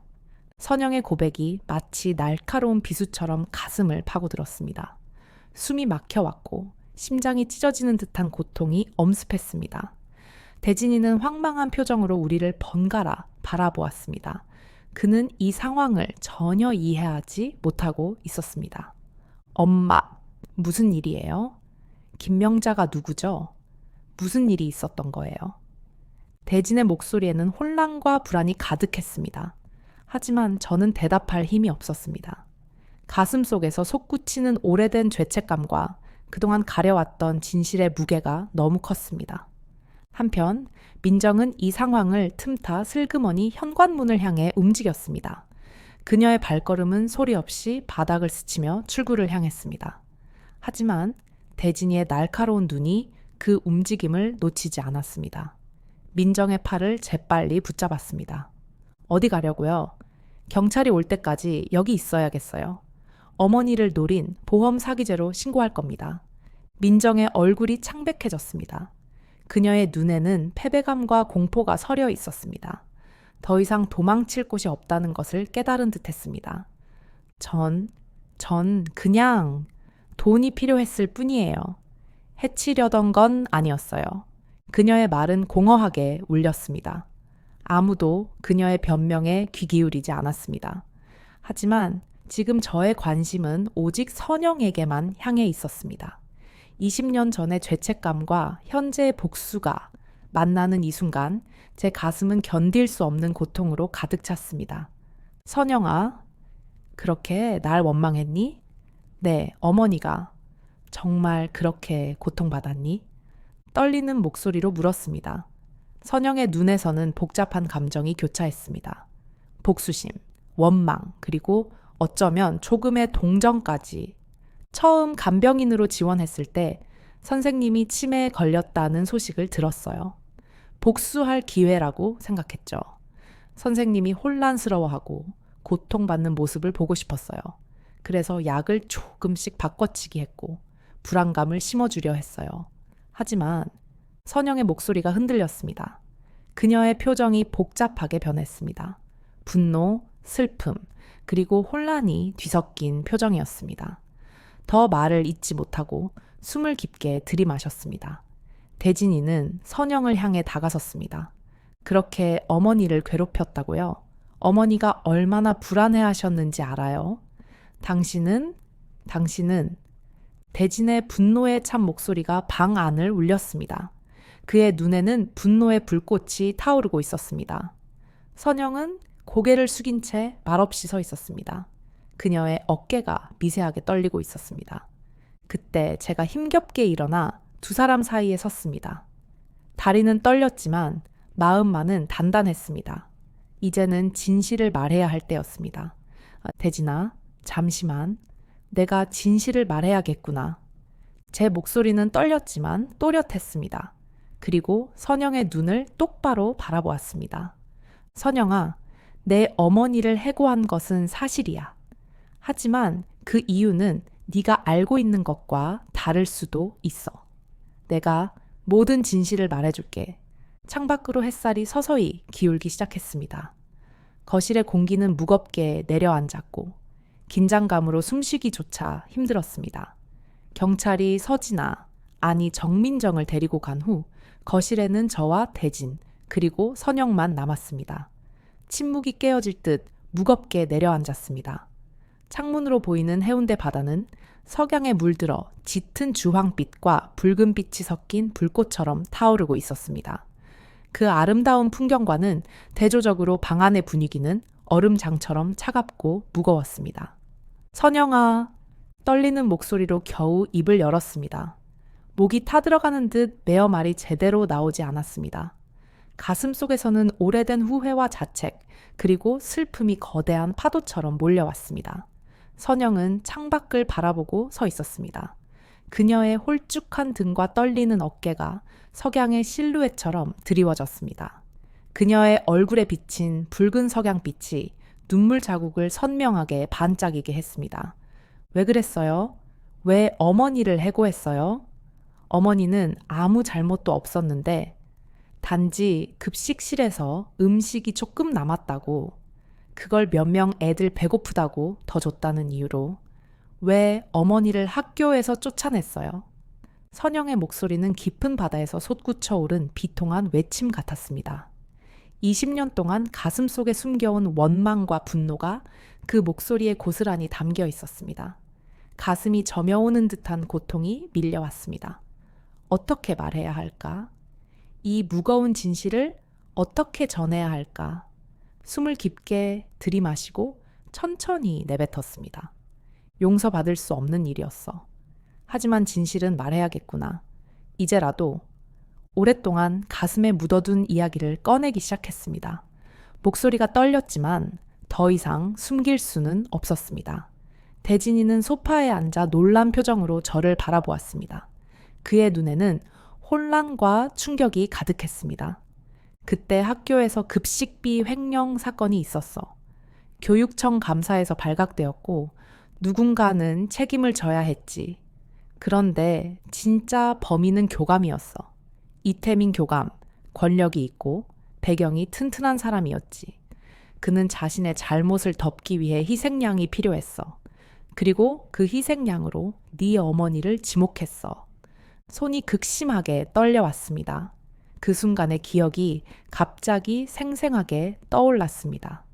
선영의 고백이 마치 날카로운 비수처럼 가슴을 파고들었습니다. 숨이 막혀왔고 심장이 찢어지는 듯한 고통이 엄습했습니다. 대진이는 황망한 표정으로 우리를 번갈아 바라보았습니다. 그는 이 상황을 전혀 이해하지 못하고 있었습니다. 엄마, 무슨 일이에요? 김명자가 누구죠? 무슨 일이 있었던 거예요? 대진의 목소리에는 혼란과 불안이 가득했습니다. 하지만 저는 대답할 힘이 없었습니다. 가슴 속에서 솟구치는 오래된 죄책감과 그동안 가려왔던 진실의 무게가 너무 컸습니다. 한편 민정은 이 상황을 틈타 슬그머니 현관문을 향해 움직였습니다. 그녀의 발걸음은 소리 없이 바닥을 스치며 출구를 향했습니다. 하지만 대진이의 날카로운 눈이 그 움직임을 놓치지 않았습니다. 민정의 팔을 재빨리 붙잡았습니다. 어디 가려고요? 경찰이 올 때까지 여기 있어야겠어요. 어머니를 노린 보험 사기죄로 신고할 겁니다. 민정의 얼굴이 창백해졌습니다. 그녀의 눈에는 패배감과 공포가 서려 있었습니다. 더 이상 도망칠 곳이 없다는 것을 깨달은 듯 했습니다. 전 그냥 돈이 필요했을 뿐이에요. 해치려던 건 아니었어요. 그녀의 말은 공허하게 울렸습니다. 아무도 그녀의 변명에 귀 기울이지 않았습니다. 하지만 지금 저의 관심은 오직 선영에게만 향해 있었습니다. 20년 전의 죄책감과 현재의 복수가 만나는 이 순간 제 가슴은 견딜 수 없는 고통으로 가득 찼습니다. 선영아, 그렇게 날 원망했니? 네, 어머니가. 정말 그렇게 고통받았니? 떨리는 목소리로 물었습니다. 선영의 눈에서는 복잡한 감정이 교차했습니다. 복수심, 원망, 그리고 어쩌면 조금의 동정까지. 처음 간병인으로 지원했을 때 선생님이 치매에 걸렸다는 소식을 들었어요. 복수할 기회라고 생각했죠. 선생님이 혼란스러워하고 고통받는 모습을 보고 싶었어요. 그래서 약을 조금씩 바꿔치기 했고 불안감을 심어주려 했어요. 하지만 선영의 목소리가 흔들렸습니다. 그녀의 표정이 복잡하게 변했습니다. 분노, 슬픔, 그리고 혼란이 뒤섞인 표정이었습니다. 더 말을 잇지 못하고 숨을 깊게 들이마셨습니다. 대진이는 선영을 향해 다가섰습니다. 그렇게 어머니를 괴롭혔다고요? 어머니가 얼마나 불안해하셨는지 알아요? 당신은 대진의 분노에 찬 목소리가 방 안을 울렸습니다. 그의 눈에는 분노의 불꽃이 타오르고 있었습니다. 선영은 고개를 숙인 채 말없이 서 있었습니다. 그녀의 어깨가 미세하게 떨리고 있었습니다. 그때 제가 힘겹게 일어나 두 사람 사이에 섰습니다. 다리는 떨렸지만 마음만은 단단했습니다. 이제는 진실을 말해야 할 때였습니다. 대진아, 잠시만. 내가 진실을 말해야겠구나. 제 목소리는 떨렸지만 또렷했습니다. 그리고 선영의 눈을 똑바로 바라보았습니다. 선영아, 내 어머니를 해고한 것은 사실이야. 하지만 그 이유는 네가 알고 있는 것과 다를 수도 있어. 내가 모든 진실을 말해줄게. 창밖으로 햇살이 서서히 기울기 시작했습니다. 거실의 공기는 무겁게 내려앉았고 긴장감으로 숨쉬기조차 힘들었습니다. 경찰이 서진아, 아니 정민정을 데리고 간 후 거실에는 저와 대진, 그리고 선영만 남았습니다. 침묵이 깨어질 듯 무겁게 내려앉았습니다. 창문으로 보이는 해운대 바다는 석양에 물들어 짙은 주황빛과 붉은빛이 섞인 불꽃처럼 타오르고 있었습니다. 그 아름다운 풍경과는 대조적으로 방 안의 분위기는 얼음장처럼 차갑고 무거웠습니다. 선영아, 떨리는 목소리로 겨우 입을 열었습니다. 목이 타들어가는 듯 매어 말이 제대로 나오지 않았습니다. 가슴 속에서는 오래된 후회와 자책, 그리고 슬픔이 거대한 파도처럼 몰려왔습니다. 선영은 창밖을 바라보고 서 있었습니다. 그녀의 홀쭉한 등과 떨리는 어깨가 석양의 실루엣처럼 드리워졌습니다. 그녀의 얼굴에 비친 붉은 석양빛이 눈물 자국을 선명하게 반짝이게 했습니다. 왜 그랬어요? 왜 어머니를 해고했어요? 어머니는 아무 잘못도 없었는데 단지 급식실에서 음식이 조금 남았다고, 그걸 몇 명 애들 배고프다고 더 줬다는 이유로 왜 어머니를 학교에서 쫓아냈어요? 선영의 목소리는 깊은 바다에서 솟구쳐 오른 비통한 외침 같았습니다. 20년 동안 가슴 속에 숨겨온 원망과 분노가 그 목소리에 고스란히 담겨 있었습니다. 가슴이 저며오는 듯한 고통이 밀려왔습니다. 어떻게 말해야 할까? 이 무거운 진실을 어떻게 전해야 할까? 숨을 깊게 들이마시고 천천히 내뱉었습니다. 용서받을 수 없는 일이었어. 하지만 진실은 말해야겠구나. 이제라도. 오랫동안 가슴에 묻어둔 이야기를 꺼내기 시작했습니다. 목소리가 떨렸지만 더 이상 숨길 수는 없었습니다. 대진이는 소파에 앉아 놀란 표정으로 저를 바라보았습니다. 그의 눈에는 혼란과 충격이 가득했습니다. 그때 학교에서 급식비 횡령 사건이 있었어. 교육청 감사에서 발각되었고 누군가는 책임을 져야 했지. 그런데 진짜 범인은 교감이었어. 이태민 교감, 권력이 있고 배경이 튼튼한 사람이었지. 그는 자신의 잘못을 덮기 위해 희생양이 필요했어. 그리고 그 희생양으로 네 어머니를 지목했어. 손이 극심하게 떨려왔습니다. 그 순간의 기억이 갑자기 생생하게 떠올랐습니다.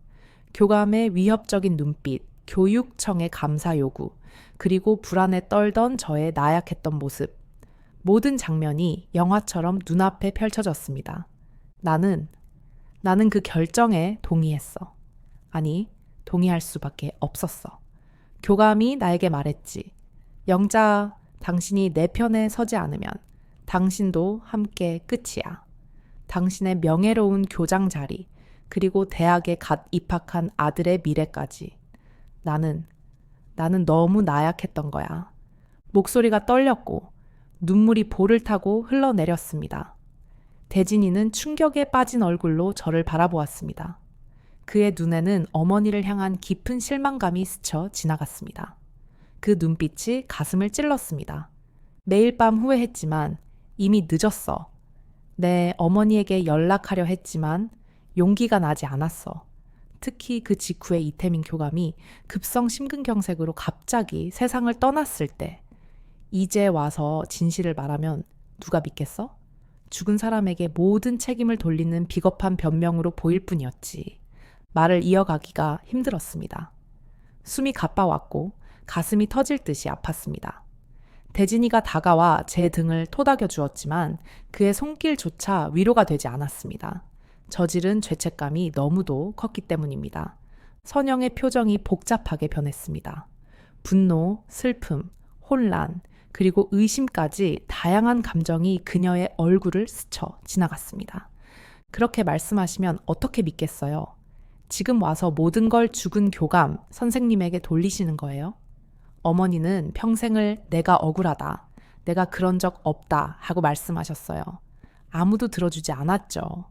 교감의 위협적인 눈빛, 교육청의 감사 요구, 그리고 불안에 떨던 저의 나약했던 모습. 모든 장면이 영화처럼 눈앞에 펼쳐졌습니다. 나는 그 결정에 동의했어. 아니, 동의할 수밖에 없었어. 교감이 나에게 말했지. 영자, 당신이 내 편에 서지 않으면 당신도 함께 끝이야. 당신의 명예로운 교장 자리, 그리고 대학에 갓 입학한 아들의 미래까지. 나는 너무 나약했던 거야. 목소리가 떨렸고 눈물이 볼을 타고 흘러내렸습니다. 대진이는 충격에 빠진 얼굴로 저를 바라보았습니다. 그의 눈에는 어머니를 향한 깊은 실망감이 스쳐 지나갔습니다. 그 눈빛이 가슴을 찔렀습니다. 매일 밤 후회했지만 이미 늦었어. 내 어머니에게 연락하려 했지만 용기가 나지 않았어. 특히 그 직후에 이태민 교감이 급성 심근경색으로 갑자기 세상을 떠났을 때, 이제 와서 진실을 말하면 누가 믿겠어? 죽은 사람에게 모든 책임을 돌리는 비겁한 변명으로 보일 뿐이었지. 말을 이어가기가 힘들었습니다. 숨이 가빠왔고 가슴이 터질 듯이 아팠습니다. 대진이가 다가와 제 등을 토닥여 주었지만 그의 손길조차 위로가 되지 않았습니다. 저지른 죄책감이 너무도 컸기 때문입니다. 선영의 표정이 복잡하게 변했습니다. 분노, 슬픔, 혼란, 그리고 의심까지 다양한 감정이 그녀의 얼굴을 스쳐 지나갔습니다. 그렇게 말씀하시면 어떻게 믿겠어요? 지금 와서 모든 걸 죽은 교감 선생님에게 돌리시는 거예요? 어머니는 평생을 내가 억울하다, 내가 그런 적 없다 하고 말씀하셨어요. 아무도 들어주지 않았죠.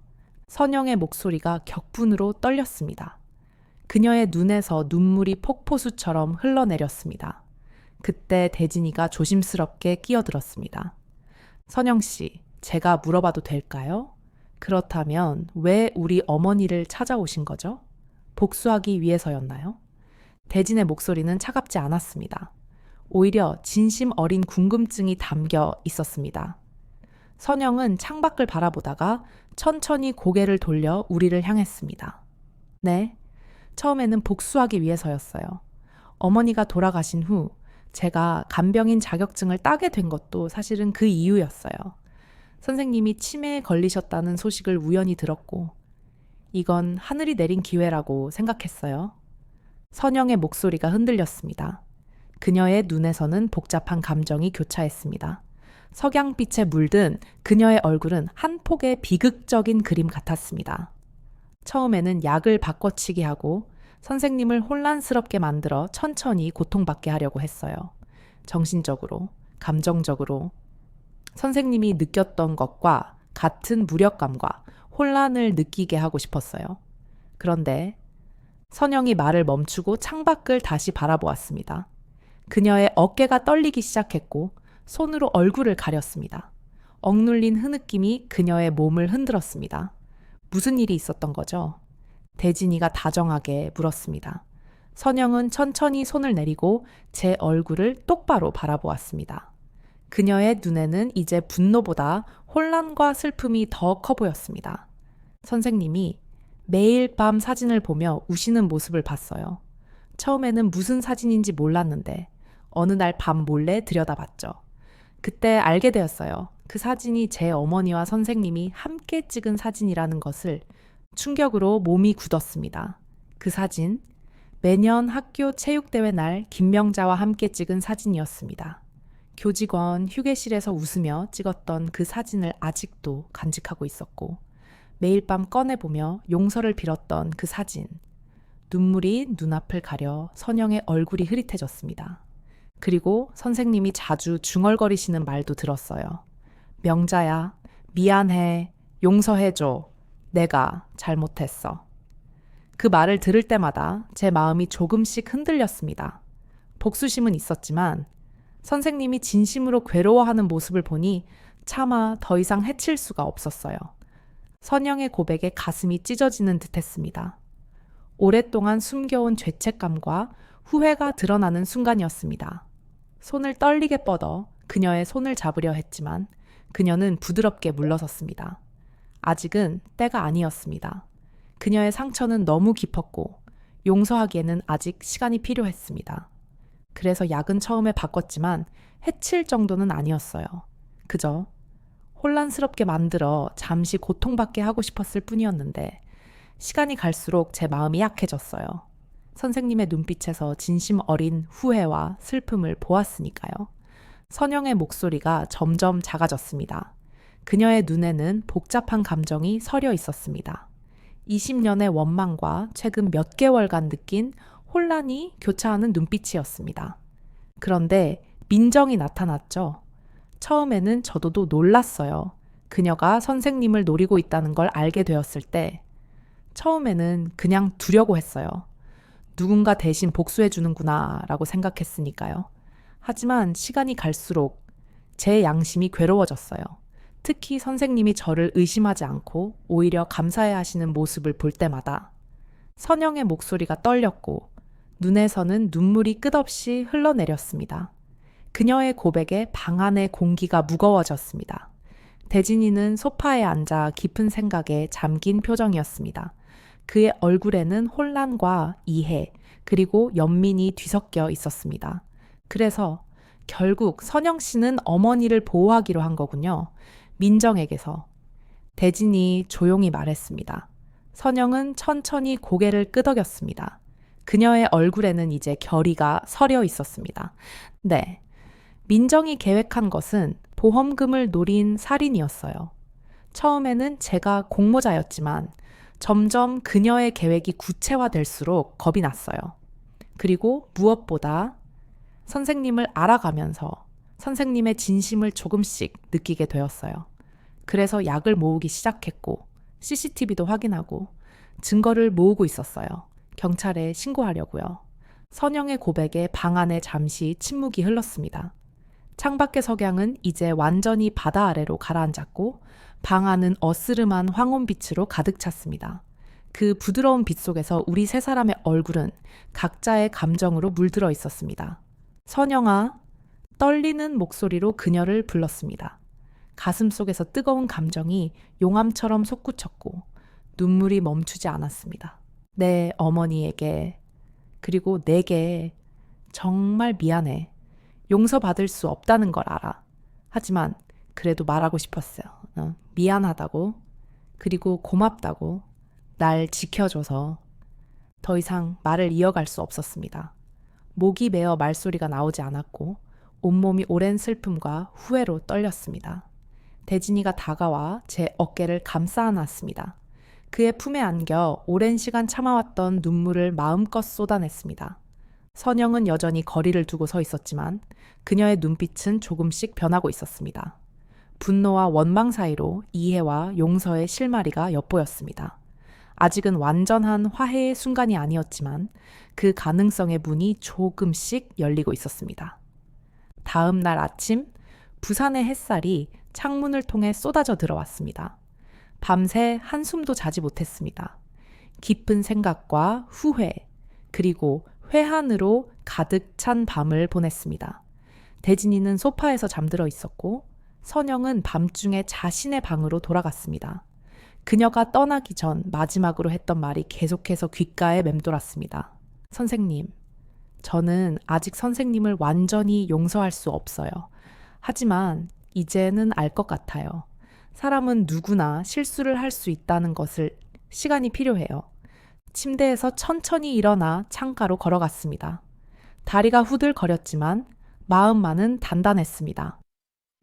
선영의 목소리가 격분으로 떨렸습니다. 그녀의 눈에서 눈물이 폭포수처럼 흘러내렸습니다. 그때 대진이가 조심스럽게 끼어들었습니다. 선영 씨, 제가 물어봐도 될까요? 그렇다면 왜 우리 어머니를 찾아오신 거죠? 복수하기 위해서였나요? 대진의 목소리는 차갑지 않았습니다. 오히려 진심 어린 궁금증이 담겨 있었습니다. 선영은 창밖을 바라보다가 천천히 고개를 돌려 우리를 향했습니다. 네, 처음에는 복수하기 위해서였어요. 어머니가 돌아가신 후 제가 간병인 자격증을 따게 된 것도 사실은 그 이유였어요. 선생님이 치매에 걸리셨다는 소식을 우연히 들었고 이건 하늘이 내린 기회라고 생각했어요. 선영의 목소리가 흔들렸습니다. 그녀의 눈에서는 복잡한 감정이 교차했습니다. 석양빛에 물든 그녀의 얼굴은 한 폭의 비극적인 그림 같았습니다. 처음에는 약을 바꿔치기 하고 선생님을 혼란스럽게 만들어 천천히 고통받게 하려고 했어요. 정신적으로, 감정적으로. 선생님이 느꼈던 것과 같은 무력감과 혼란을 느끼게 하고 싶었어요. 그런데 선영이 말을 멈추고 창밖을 다시 바라보았습니다. 그녀의 어깨가 떨리기 시작했고 손으로 얼굴을 가렸습니다. 억눌린 흐느낌이 그녀의 몸을 흔들었습니다. 무슨 일이 있었던 거죠? 대진이가 다정하게 물었습니다. 선영은 천천히 손을 내리고 제 얼굴을 똑바로 바라보았습니다. 그녀의 눈에는 이제 분노보다 혼란과 슬픔이 더 커 보였습니다. 선생님이 매일 밤 사진을 보며 우시는 모습을 봤어요. 처음에는 무슨 사진인지 몰랐는데 어느 날 밤 몰래 들여다봤죠. 그때 알게 되었어요. 그 사진이 제 어머니와 선생님이 함께 찍은 사진이라는 것을. 충격으로 몸이 굳었습니다. 그 사진, 매년 학교 체육대회 날 김명자와 함께 찍은 사진이었습니다. 교직원 휴게실에서 웃으며 찍었던 그 사진을 아직도 간직하고 있었고 매일 밤 꺼내보며 용서를 빌었던 그 사진. 눈물이 눈앞을 가려 선영의 얼굴이 흐릿해졌습니다. 그리고 선생님이 자주 중얼거리시는 말도 들었어요. 명자야, 미안해, 용서해줘. 내가 잘못했어. 그 말을 들을 때마다 제 마음이 조금씩 흔들렸습니다. 복수심은 있었지만 선생님이 진심으로 괴로워하는 모습을 보니 차마 더 이상 해칠 수가 없었어요. 선영의 고백에 가슴이 찢어지는 듯했습니다. 오랫동안 숨겨온 죄책감과 후회가 드러나는 순간이었습니다. 손을 떨리게 뻗어 그녀의 손을 잡으려 했지만 그녀는 부드럽게 물러섰습니다. 아직은 때가 아니었습니다. 그녀의 상처는 너무 깊었고 용서하기에는 아직 시간이 필요했습니다. 그래서 약은 처음에 바꿨지만 해칠 정도는 아니었어요. 그저 혼란스럽게 만들어 잠시 고통받게 하고 싶었을 뿐이었는데 시간이 갈수록 제 마음이 약해졌어요. 선생님의 눈빛에서 진심 어린 후회와 슬픔을 보았으니까요. 선영의 목소리가 점점 작아졌습니다. 그녀의 눈에는 복잡한 감정이 서려 있었습니다. 20년의 원망과 최근 몇 개월간 느낀 혼란이 교차하는 눈빛이었습니다. 그런데 민정이 나타났죠. 처음에는 저도 놀랐어요. 그녀가 선생님을 노리고 있다는 걸 알게 되었을 때 처음에는 그냥 두려고 했어요. 누군가 대신 복수해 주는구나 라고 생각했으니까요. 하지만 시간이 갈수록 제 양심이 괴로워졌어요. 특히 선생님이 저를 의심하지 않고 오히려 감사해 하시는 모습을 볼 때마다 선영의 목소리가 떨렸고 눈에서는 눈물이 끝없이 흘러내렸습니다. 그녀의 고백에 방 안의 공기가 무거워졌습니다. 대진이는 소파에 앉아 깊은 생각에 잠긴 표정이었습니다. 그의 얼굴에는 혼란과 이해, 그리고 연민이 뒤섞여 있었습니다. 그래서 결국 선영 씨는 어머니를 보호하기로 한 거군요. 민정에게서. 대진이 조용히 말했습니다. 선영은 천천히 고개를 끄덕였습니다. 그녀의 얼굴에는 이제 결의가 서려 있었습니다. 네, 민정이 계획한 것은 보험금을 노린 살인이었어요. 처음에는 제가 공모자였지만 점점 그녀의 계획이 구체화될수록 겁이 났어요. 그리고 무엇보다 선생님을 알아가면서 선생님의 진심을 조금씩 느끼게 되었어요. 그래서 약을 모으기 시작했고 CCTV도 확인하고 증거를 모으고 있었어요. 경찰에 신고하려고요. 선영의 고백에 방 안에 잠시 침묵이 흘렀습니다. 창밖의 석양은 이제 완전히 바다 아래로 가라앉았고 방 안은 어스름한 황혼빛으로 가득 찼습니다. 그 부드러운 빛 속에서 우리 세 사람의 얼굴은 각자의 감정으로 물들어 있었습니다. 선영아, 떨리는 목소리로 그녀를 불렀습니다. 가슴 속에서 뜨거운 감정이 용암처럼 솟구쳤고 눈물이 멈추지 않았습니다. 내 어머니에게 그리고 내게 정말 미안해. 용서받을 수 없다는 걸 알아. 하지만 그래도 말하고 싶었어요. 미안하다고. 그리고 고맙다고. 날 지켜줘서. 더 이상 말을 이어갈 수 없었습니다. 목이 메어 말소리가 나오지 않았고 온몸이 오랜 슬픔과 후회로 떨렸습니다. 대진이가 다가와 제 어깨를 감싸 안았습니다. 그의 품에 안겨 오랜 시간 참아왔던 눈물을 마음껏 쏟아냈습니다. 선영은 여전히 거리를 두고 서 있었지만 그녀의 눈빛은 조금씩 변하고 있었습니다. 분노와 원망 사이로 이해와 용서의 실마리가 엿보였습니다. 아직은 완전한 화해의 순간이 아니었지만 그 가능성의 문이 조금씩 열리고 있었습니다. 다음 날 아침, 부산의 햇살이 창문을 통해 쏟아져 들어왔습니다. 밤새 한숨도 자지 못했습니다. 깊은 생각과 후회, 그리고 회한으로 가득 찬 밤을 보냈습니다. 대진이는 소파에서 잠들어 있었고 선영은 밤중에 자신의 방으로 돌아갔습니다. 그녀가 떠나기 전 마지막으로 했던 말이 계속해서 귓가에 맴돌았습니다. 선생님, 저는 아직 선생님을 완전히 용서할 수 없어요. 하지만 이제는 알 것 같아요. 사람은 누구나 실수를 할 수 있다는 것을 시간이 필요해요. 침대에서 천천히 일어나 창가로 걸어갔습니다. 다리가 후들거렸지만 마음만은 단단했습니다.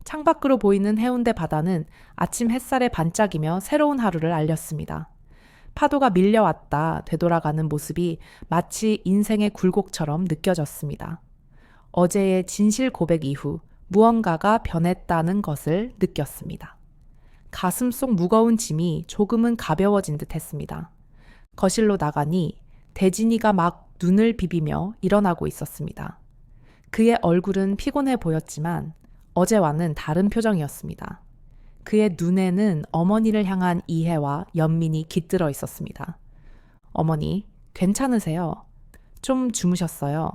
창밖으로 보이는 해운대 바다는 아침 햇살에 반짝이며 새로운 하루를 알렸습니다. 파도가 밀려왔다 되돌아가는 모습이 마치 인생의 굴곡처럼 느껴졌습니다. 어제의 진실 고백 이후 무언가가 변했다는 것을 느꼈습니다. 가슴 속 무거운 짐이 조금은 가벼워진 듯 했습니다. 거실로 나가니 대진이가 막 눈을 비비며 일어나고 있었습니다. 그의 얼굴은 피곤해 보였지만 어제와는 다른 표정이었습니다. 그의 눈에는 어머니를 향한 이해와 연민이 깃들어 있었습니다. 어머니, 괜찮으세요? 좀 주무셨어요?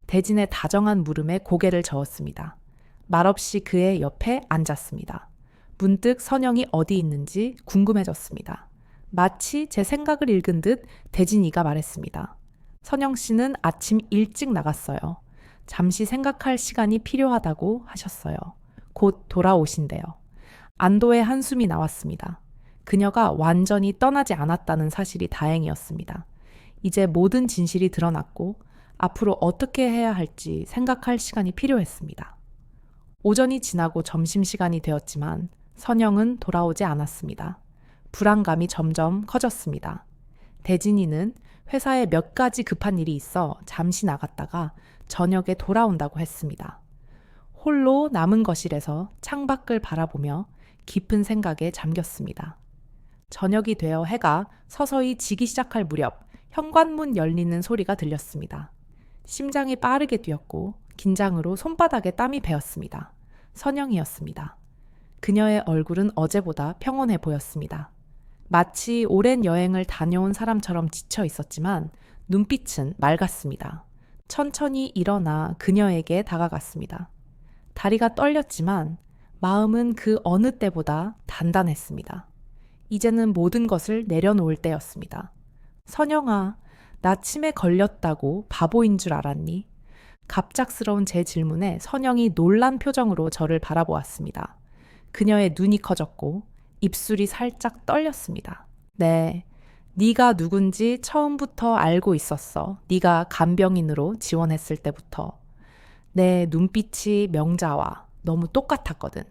대진의 다정한 물음에 고개를 저었습니다. 말없이 그의 옆에 앉았습니다. 문득 선영이 어디 있는지 궁금해졌습니다. 마치 제 생각을 읽은 듯 대진이가 말했습니다. 선영 씨는 아침 일찍 나갔어요. 잠시 생각할 시간이 필요하다고 하셨어요. 곧 돌아오신대요. 안도의 한숨이 나왔습니다. 그녀가 완전히 떠나지 않았다는 사실이 다행이었습니다. 이제 모든 진실이 드러났고 앞으로 어떻게 해야 할지 생각할 시간이 필요했습니다. 오전이 지나고 점심시간이 되었지만 선영은 돌아오지 않았습니다. 불안감이 점점 커졌습니다. 대진이는 회사에 몇 가지 급한 일이 있어 잠시 나갔다가 저녁에 돌아온다고 했습니다. 홀로 남은 거실에서 창밖을 바라보며 깊은 생각에 잠겼습니다. 저녁이 되어 해가 서서히 지기 시작할 무렵 현관문 열리는 소리가 들렸습니다. 심장이 빠르게 뛰었고 긴장으로 손바닥에 땀이 배었습니다. 선영이었습니다. 그녀의 얼굴은 어제보다 평온해 보였습니다. 마치 오랜 여행을 다녀온 사람처럼 지쳐 있었지만 눈빛은 맑았습니다. 천천히 일어나 그녀에게 다가갔습니다. 다리가 떨렸지만 마음은 그 어느 때보다 단단했습니다. 이제는 모든 것을 내려놓을 때였습니다. 선영아, 나 치매 걸렸다고 바보인 줄 알았니? 갑작스러운 제 질문에 선영이 놀란 표정으로 저를 바라보았습니다. 그녀의 눈이 커졌고 입술이 살짝 떨렸습니다. 네, 네가 누군지 처음부터 알고 있었어. 네가 간병인으로 지원했을 때부터. 내 눈빛이 명자와 너무 똑같았거든.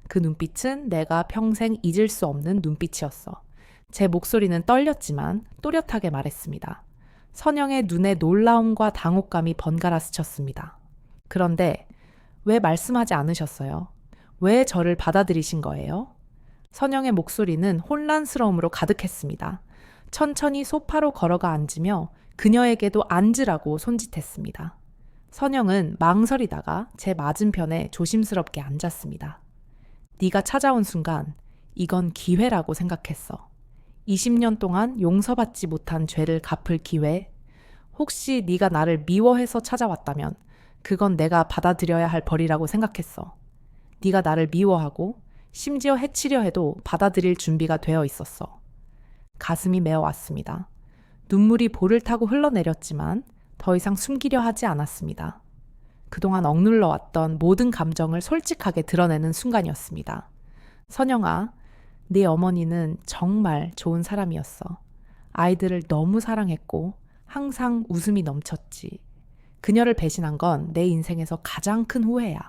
그 눈빛은 내가 평생 잊을 수 없는 눈빛이었어. 제 목소리는 떨렸지만 또렷하게 말했습니다. 선영의 눈에 놀라움과 당혹감이 번갈아 스쳤습니다. 그런데 왜 말씀하지 않으셨어요? 왜 저를 받아들이신 거예요? 선영의 목소리는 혼란스러움으로 가득했습니다. 천천히 소파로 걸어가 앉으며 그녀에게도 앉으라고 손짓했습니다. 선영은 망설이다가 제 맞은편에 조심스럽게 앉았습니다. 네가 찾아온 순간 이건 기회라고 생각했어. 20년 동안 용서받지 못한 죄를 갚을 기회. 혹시 네가 나를 미워해서 찾아왔다면 그건 내가 받아들여야 할 벌이라고 생각했어. 네가 나를 미워하고 심지어 해치려 해도 받아들일 준비가 되어 있었어. 가슴이 메어왔습니다. 눈물이 볼을 타고 흘러내렸지만 더 이상 숨기려 하지 않았습니다. 그동안 억눌러 왔던 모든 감정을 솔직하게 드러내는 순간이었습니다. 선영아, 네 어머니는 정말 좋은 사람이었어. 아이들을 너무 사랑했고 항상 웃음이 넘쳤지. 그녀를 배신한 건 내 인생에서 가장 큰 후회야.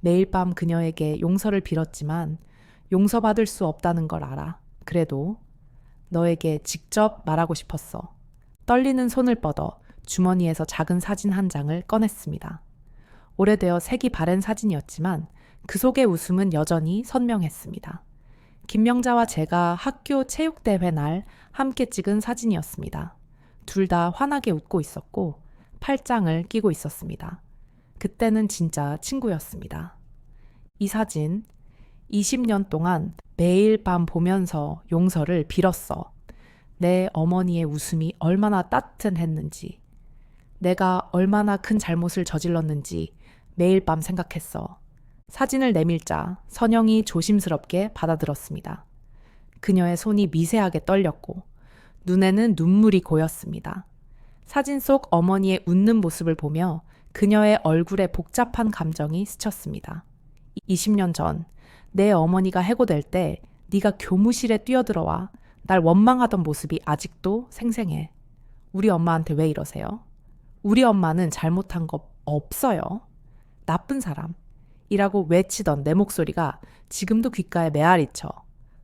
매일 밤 그녀에게 용서를 빌었지만 용서받을 수 없다는 걸 알아. 그래도 너에게 직접 말하고 싶었어. 떨리는 손을 뻗어 주머니에서 작은 사진 한 장을 꺼냈습니다. 오래되어 색이 바랜 사진이었지만 그 속의 웃음은 여전히 선명했습니다. 김명자와 제가 학교 체육대회 날 함께 찍은 사진이었습니다. 둘 다 환하게 웃고 있었고 팔짱을 끼고 있었습니다. 그때는 진짜 친구였습니다. 이 사진 20년 동안 매일 밤 보면서 용서를 빌었어. 내 어머니의 웃음이 얼마나 따뜻했는지, 내가 얼마나 큰 잘못을 저질렀는지 매일 밤 생각했어. 사진을 내밀자 선영이 조심스럽게 받아들었습니다. 그녀의 손이 미세하게 떨렸고 눈에는 눈물이 고였습니다. 사진 속 어머니의 웃는 모습을 보며 그녀의 얼굴에 복잡한 감정이 스쳤습니다. 20년 전 내 어머니가 해고될 때 네가 교무실에 뛰어들어와 날 원망하던 모습이 아직도 생생해. 우리 엄마한테 왜 이러세요? 우리 엄마는 잘못한 거 없어요. 나쁜 사람이라고 외치던 내 목소리가 지금도 귓가에 메아리쳐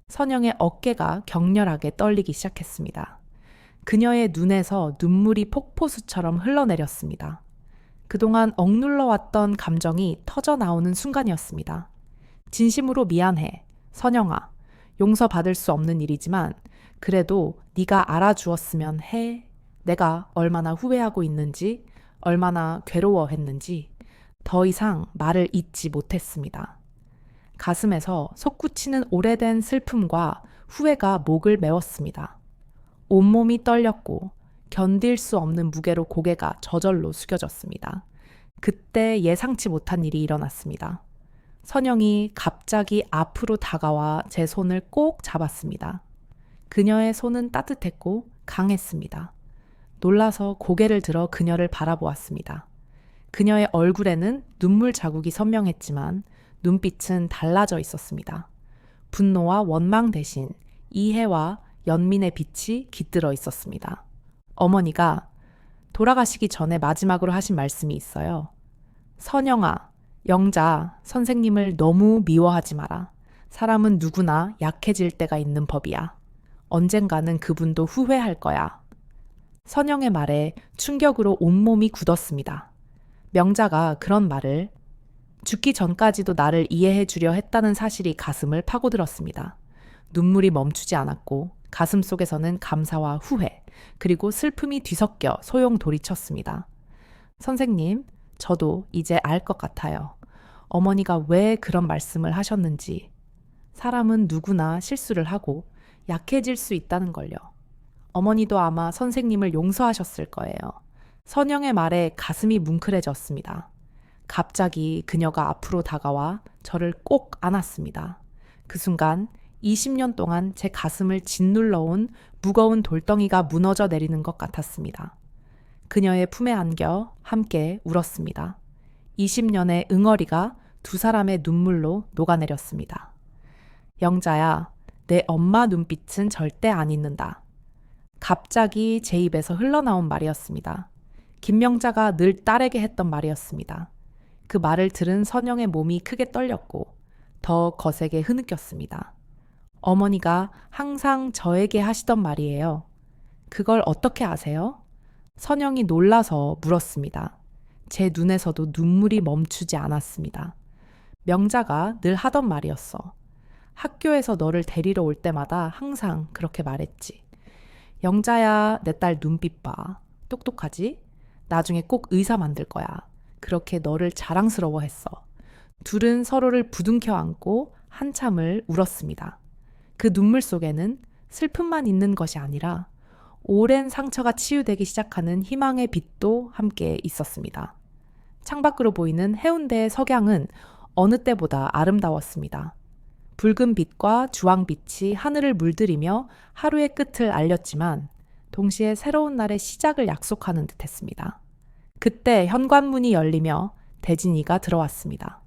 선영의 어깨가 격렬하게 떨리기 시작했습니다. 그녀의 눈에서 눈물이 폭포수처럼 흘러내렸습니다. 그동안 억눌러왔던 감정이 터져나오는 순간이었습니다. 진심으로 미안해. 선영아, 용서받을 수 없는 일이지만 그래도 네가 알아주었으면 해. 내가 얼마나 후회하고 있는지, 얼마나 괴로워했는지 더 이상 말을 잇지 못했습니다. 가슴에서 솟구치는 오래된 슬픔과 후회가 목을 메웠습니다. 온몸이 떨렸고 견딜 수 없는 무게로 고개가 저절로 숙여졌습니다. 그때 예상치 못한 일이 일어났습니다. 선영이 갑자기 앞으로 다가와 제 손을 꼭 잡았습니다. 그녀의 손은 따뜻했고 강했습니다. 놀라서 고개를 들어 그녀를 바라보았습니다. 그녀의 얼굴에는 눈물 자국이 선명했지만 눈빛은 달라져 있었습니다. 분노와 원망 대신 이해와 연민의 빛이 깃들어 있었습니다. 어머니가 돌아가시기 전에 마지막으로 하신 말씀이 있어요. 선영아, 영자, 선생님을 너무 미워하지 마라. 사람은 누구나 약해질 때가 있는 법이야. 언젠가는 그분도 후회할 거야. 선영의 말에 충격으로 온몸이 굳었습니다. 명자가 그런 말을 죽기 전까지도 나를 이해해 주려 했다는 사실이 가슴을 파고들었습니다. 눈물이 멈추지 않았고 가슴 속에서는 감사와 후회, 그리고 슬픔이 뒤섞여 소용돌이쳤습니다. 선생님, 저도 이제 알 것 같아요. 어머니가 왜 그런 말씀을 하셨는지. 사람은 누구나 실수를 하고 약해질 수 있다는 걸요. 어머니도 아마 선생님을 용서하셨을 거예요. 선영의 말에 가슴이 뭉클해졌습니다. 갑자기 그녀가 앞으로 다가와 저를 꼭 안았습니다. 그 순간 20년 동안 제 가슴을 짓눌러온 무거운 돌덩이가 무너져 내리는 것 같았습니다. 그녀의 품에 안겨 함께 울었습니다. 20년의 응어리가 두 사람의 눈물로 녹아내렸습니다. 영자야, 내 엄마 눈빛은 절대 안 잊는다. 갑자기 제 입에서 흘러나온 말이었습니다. 김명자가 늘 딸에게 했던 말이었습니다. 그 말을 들은 선영의 몸이 크게 떨렸고 더 거세게 흐느꼈습니다. 어머니가 항상 저에게 하시던 말이에요. 그걸 어떻게 아세요? 선영이 놀라서 물었습니다. 제 눈에서도 눈물이 멈추지 않았습니다. 명자가 늘 하던 말이었어. 학교에서 너를 데리러 올 때마다 항상 그렇게 말했지. 영자야, 내 딸 눈빛 봐. 똑똑하지? 나중에 꼭 의사 만들 거야. 그렇게 너를 자랑스러워했어. 둘은 서로를 부둥켜 안고 한참을 울었습니다. 그 눈물 속에는 슬픔만 있는 것이 아니라 오랜 상처가 치유되기 시작하는 희망의 빛도 함께 있었습니다. 창밖으로 보이는 해운대의 석양은 어느 때보다 아름다웠습니다. 붉은 빛과 주황빛이 하늘을 물들이며 하루의 끝을 알렸지만 동시에 새로운 날의 시작을 약속하는 듯 했습니다. 그때 현관문이 열리며 대진이가 들어왔습니다.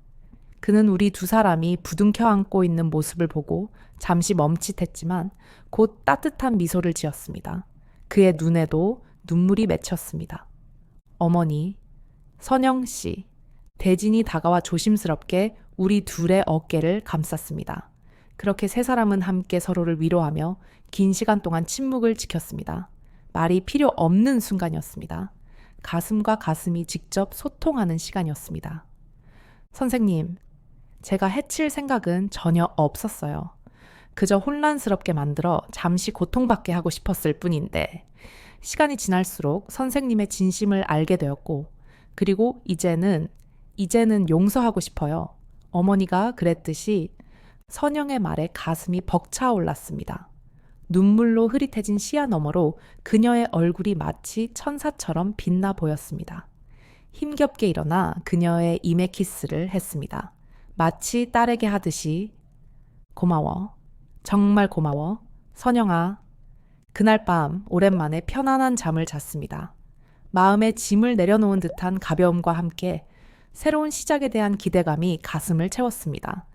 그는 우리 두 사람이 부둥켜 안고 있는 모습을 보고 잠시 멈칫했지만 곧 따뜻한 미소를 지었습니다. 그의 눈에도 눈물이 맺혔습니다. 어머니, 선영 씨, 대진이 다가와 조심스럽게 우리 둘의 어깨를 감쌌습니다. 그렇게 세 사람은 함께 서로를 위로하며 긴 시간 동안 침묵을 지켰습니다. 말이 필요 없는 순간이었습니다. 가슴과 가슴이 직접 소통하는 시간이었습니다. 선생님, 제가 해칠 생각은 전혀 없었어요. 그저 혼란스럽게 만들어 잠시 고통받게 하고 싶었을 뿐인데, 시간이 지날수록 선생님의 진심을 알게 되었고, 그리고 이제는 용서하고 싶어요. 어머니가 그랬듯이 선영의 말에 가슴이 벅차올랐습니다. 눈물로 흐릿해진 시야 너머로 그녀의 얼굴이 마치 천사처럼 빛나 보였습니다. 힘겹게 일어나 그녀의 이메 키스를 했습니다. 마치 딸에게 하듯이 고마워. 정말 고마워. 선영아. 그날 밤 오랜만에 편안한 잠을 잤습니다. 마음에 짐을 내려놓은 듯한 가벼움과 함께 새로운 시작에 대한 기대감이 가슴을 채웠습니다.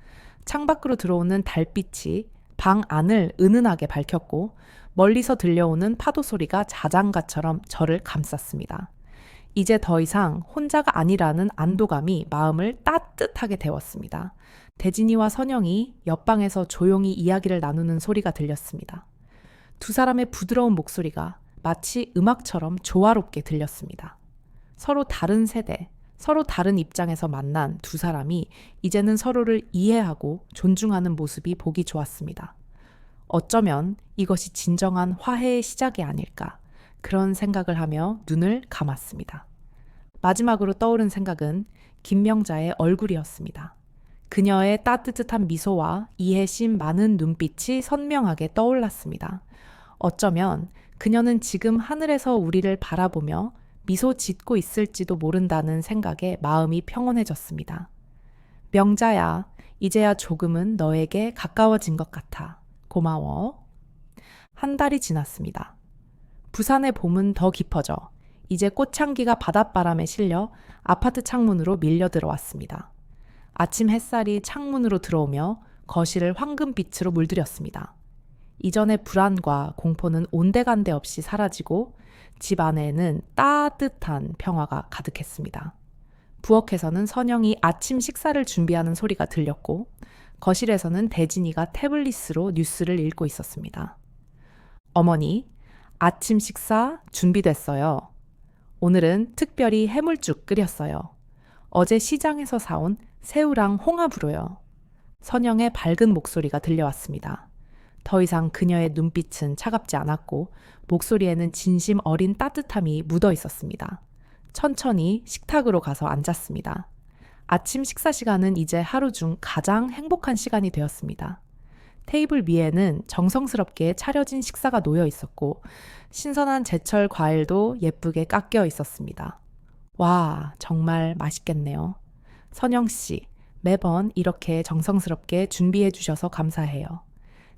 창밖으로 들어오는 달빛이 방 안을 은은하게 밝혔고 멀리서 들려오는 파도 소리가 자장가처럼 저를 감쌌습니다. 이제 더 이상 혼자가 아니라는 안도감이 마음을 따뜻하게 데웠습니다. 대진이와 선영이 옆방에서 조용히 이야기를 나누는 소리가 들렸습니다. 두 사람의 부드러운 목소리가 마치 음악처럼 조화롭게 들렸습니다. 서로 다른 세대, 서로 다른 입장에서 만난 두 사람이 이제는 서로를 이해하고 존중하는 모습이 보기 좋았습니다. 어쩌면 이것이 진정한 화해의 시작이 아닐까, 그런 생각을 하며 눈을 감았습니다. 마지막으로 떠오른 생각은 김명자의 얼굴이었습니다. 그녀의 따뜻한 미소와 이해심 많은 눈빛이 선명하게 떠올랐습니다. 어쩌면 그녀는 지금 하늘에서 우리를 바라보며 미소 짓고 있을지도 모른다는 생각에 마음이 평온해졌습니다. 명자야, 이제야 조금은 너에게 가까워진 것 같아. 고마워. 한 달이 지났습니다. 부산의 봄은 더 깊어져 이제 꽃향기가 바닷바람에 실려 아파트 창문으로 밀려 들어왔습니다. 아침 햇살이 창문으로 들어오며 거실을 황금빛으로 물들였습니다. 이전의 불안과 공포는 온데간데 없이 사라지고 집 안에는 따뜻한 평화가 가득했습니다. 부엌에서는 선영이 아침 식사를 준비하는 소리가 들렸고 거실에서는 대진이가 태블릿으로 뉴스를 읽고 있었습니다. 어머니, 아침 식사 준비됐어요. 오늘은 특별히 해물죽 끓였어요. 어제 시장에서 사온 새우랑 홍합으로요. 선영의 밝은 목소리가 들려왔습니다. 더 이상 그녀의 눈빛은 차갑지 않았고 목소리에는 진심 어린 따뜻함이 묻어 있었습니다. 천천히 식탁으로 가서 앉았습니다. 아침 식사 시간은 이제 하루 중 가장 행복한 시간이 되었습니다. 테이블 위에는 정성스럽게 차려진 식사가 놓여 있었고 신선한 제철 과일도 예쁘게 깎여 있었습니다. 와, 정말 맛있겠네요. 선영 씨, 매번 이렇게 정성스럽게 준비해 주셔서 감사해요.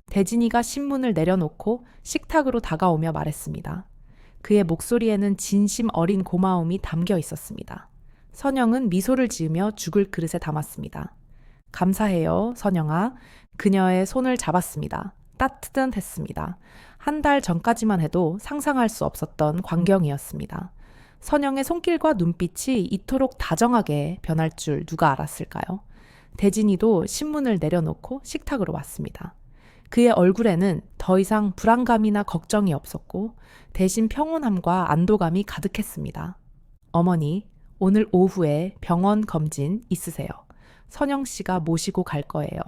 대진이가 신문을 내려놓고 식탁으로 다가오며 말했습니다. 그의 목소리에는 진심 어린 고마움이 담겨 있었습니다. 선영은 미소를 지으며 죽을 그릇에 담았습니다. 감사해요, 선영아. 그녀의 손을 잡았습니다. 따뜻했습니다. 한 달 전까지만 해도 상상할 수 없었던 광경이었습니다. 선영의 손길과 눈빛이 이토록 다정하게 변할 줄 누가 알았을까요? 대진이도 신문을 내려놓고 식탁으로 왔습니다. 그의 얼굴에는 더 이상 불안감이나 걱정이 없었고 대신 평온함과 안도감이 가득했습니다. 어머니, 오늘 오후에 병원 검진 있으세요. 선영 씨가 모시고 갈 거예요.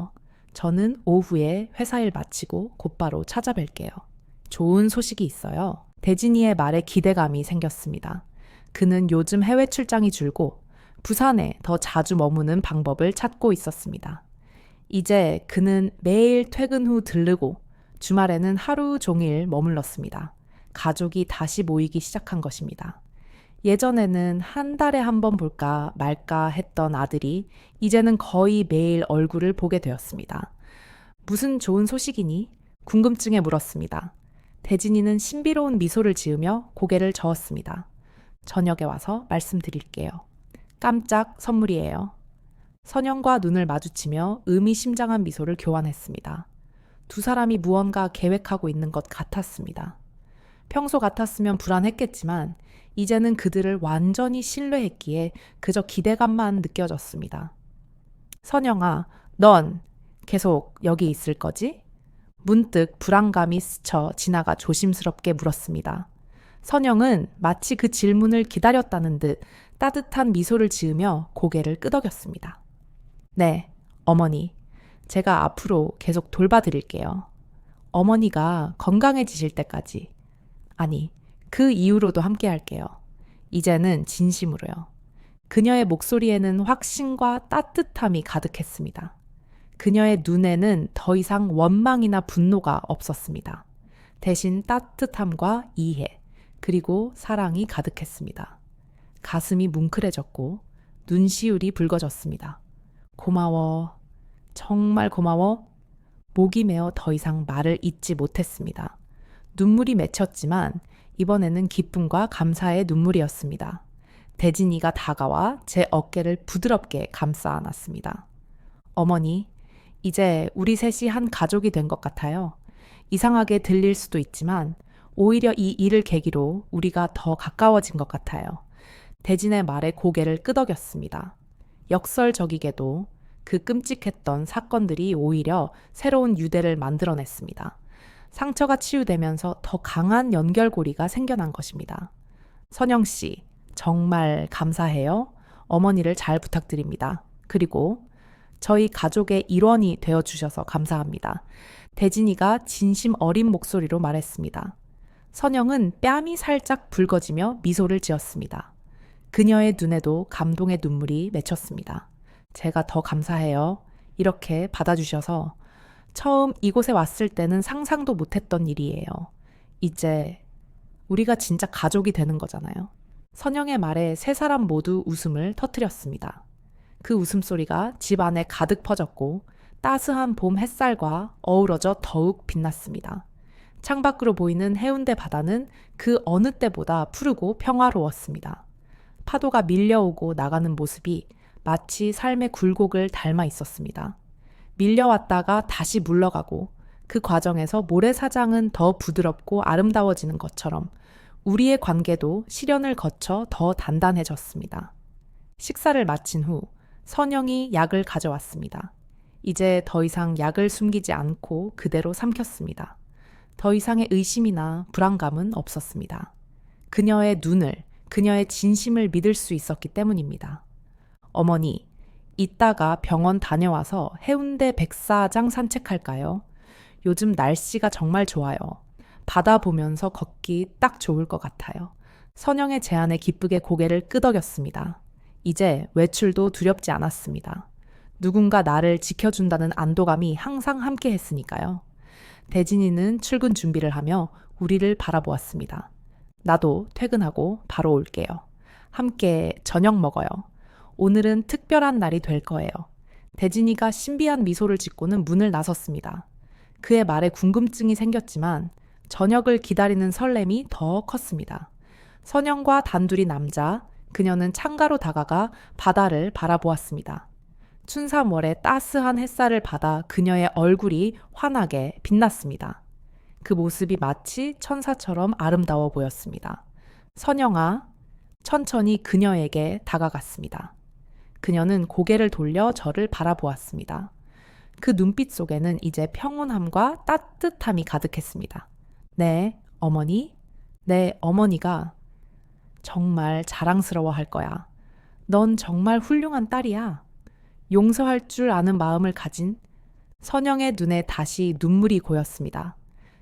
저는 오후에 회사 일 마치고 곧바로 찾아뵐게요. 좋은 소식이 있어요. 대진이의 말에 기대감이 생겼습니다. 그는 요즘 해외 출장이 줄고 부산에 더 자주 머무는 방법을 찾고 있었습니다. 이제 그는 매일 퇴근 후 들르고 주말에는 하루 종일 머물렀습니다. 가족이 다시 모이기 시작한 것입니다. 예전에는 한 달에 한 번 볼까 말까 했던 아들이 이제는 거의 매일 얼굴을 보게 되었습니다. 무슨 좋은 소식이니? 궁금증에 물었습니다. 대진이는 신비로운 미소를 지으며 고개를 저었습니다. 저녁에 와서 말씀드릴게요. 깜짝 선물이에요. 선영과 눈을 마주치며 의미심장한 미소를 교환했습니다. 두 사람이 무언가 계획하고 있는 것 같았습니다. 평소 같았으면 불안했겠지만 이제는 그들을 완전히 신뢰했기에 그저 기대감만 느껴졌습니다. 선영아, 넌 계속 여기 있을 거지? 문득 불안감이 스쳐 지나가 조심스럽게 물었습니다. 선영은 마치 그 질문을 기다렸다는 듯 따뜻한 미소를 지으며 고개를 끄덕였습니다. 네, 어머니. 제가 앞으로 계속 돌봐드릴게요. 어머니가 건강해지실 때까지. 아니, 그 이후로도 함께 할게요. 이제는 진심으로요. 그녀의 목소리에는 확신과 따뜻함이 가득했습니다. 그녀의 눈에는 더 이상 원망이나 분노가 없었습니다. 대신 따뜻함과 이해, 그리고 사랑이 가득했습니다. 가슴이 뭉클해졌고 눈시울이 붉어졌습니다. 고마워. 정말 고마워. 목이 메어 더 이상 말을 잇지 못했습니다. 눈물이 맺혔지만 이번에는 기쁨과 감사의 눈물이었습니다. 대진이가 다가와 제 어깨를 부드럽게 감싸 안았습니다. 어머니, 이제 우리 셋이 한 가족이 된 것 같아요. 이상하게 들릴 수도 있지만 오히려 이 일을 계기로 우리가 더 가까워진 것 같아요. 대진의 말에 고개를 끄덕였습니다. 역설적이게도 그 끔찍했던 사건들이 오히려 새로운 유대를 만들어냈습니다. 상처가 치유되면서 더 강한 연결고리가 생겨난 것입니다. 선영 씨, 정말 감사해요. 어머니를 잘 부탁드립니다. 그리고 저희 가족의 일원이 되어주셔서 감사합니다. 대진이가 진심 어린 목소리로 말했습니다. 선영은 뺨이 살짝 붉어지며 미소를 지었습니다. 그녀의 눈에도 감동의 눈물이 맺혔습니다. 제가 더 감사해요. 이렇게 받아주셔서 처음 이곳에 왔을 때는 상상도 못했던 일이에요. 이제 우리가 진짜 가족이 되는 거잖아요. 선영의 말에 세 사람 모두 웃음을 터뜨렸습니다. 그 웃음소리가 집 안에 가득 퍼졌고 따스한 봄 햇살과 어우러져 더욱 빛났습니다. 창밖으로 보이는 해운대 바다는 그 어느 때보다 푸르고 평화로웠습니다. 파도가 밀려오고 나가는 모습이 마치 삶의 굴곡을 닮아 있었습니다. 밀려왔다가 다시 물러가고 그 과정에서 모래사장은 더 부드럽고 아름다워지는 것처럼 우리의 관계도 시련을 거쳐 더 단단해졌습니다. 식사를 마친 후 선영이 약을 가져왔습니다. 이제 더 이상 약을 숨기지 않고 그대로 삼켰습니다. 더 이상의 의심이나 불안감은 없었습니다. 그녀의 눈을, 그녀의 진심을 믿을 수 있었기 때문입니다. 어머니, 이따가 병원 다녀와서 해운대 백사장 산책할까요? 요즘 날씨가 정말 좋아요. 바다 보면서 걷기 딱 좋을 것 같아요. 선영의 제안에 기쁘게 고개를 끄덕였습니다. 이제 외출도 두렵지 않았습니다. 누군가 나를 지켜준다는 안도감이 항상 함께 했으니까요. 대진이는 출근 준비를 하며 우리를 바라보았습니다. 나도 퇴근하고 바로 올게요. 함께 저녁 먹어요. 오늘은 특별한 날이 될 거예요. 대진이가 신비한 미소를 짓고는 문을 나섰습니다. 그의 말에 궁금증이 생겼지만 저녁을 기다리는 설렘이 더 컸습니다. 선영과 단둘이 남자, 그녀는 창가로 다가가 바다를 바라보았습니다. 춘삼월의 따스한 햇살을 받아 그녀의 얼굴이 환하게 빛났습니다. 그 모습이 마치 천사처럼 아름다워 보였습니다. 선영아, 천천히 그녀에게 다가갔습니다. 그녀는 고개를 돌려 저를 바라보았습니다. 그 눈빛 속에는 이제 평온함과 따뜻함이 가득했습니다. 네, 어머니. 네, 어머니가 정말 자랑스러워 할 거야. 넌 정말 훌륭한 딸이야. 용서할 줄 아는 마음을 가진 선영의 눈에 다시 눈물이 고였습니다.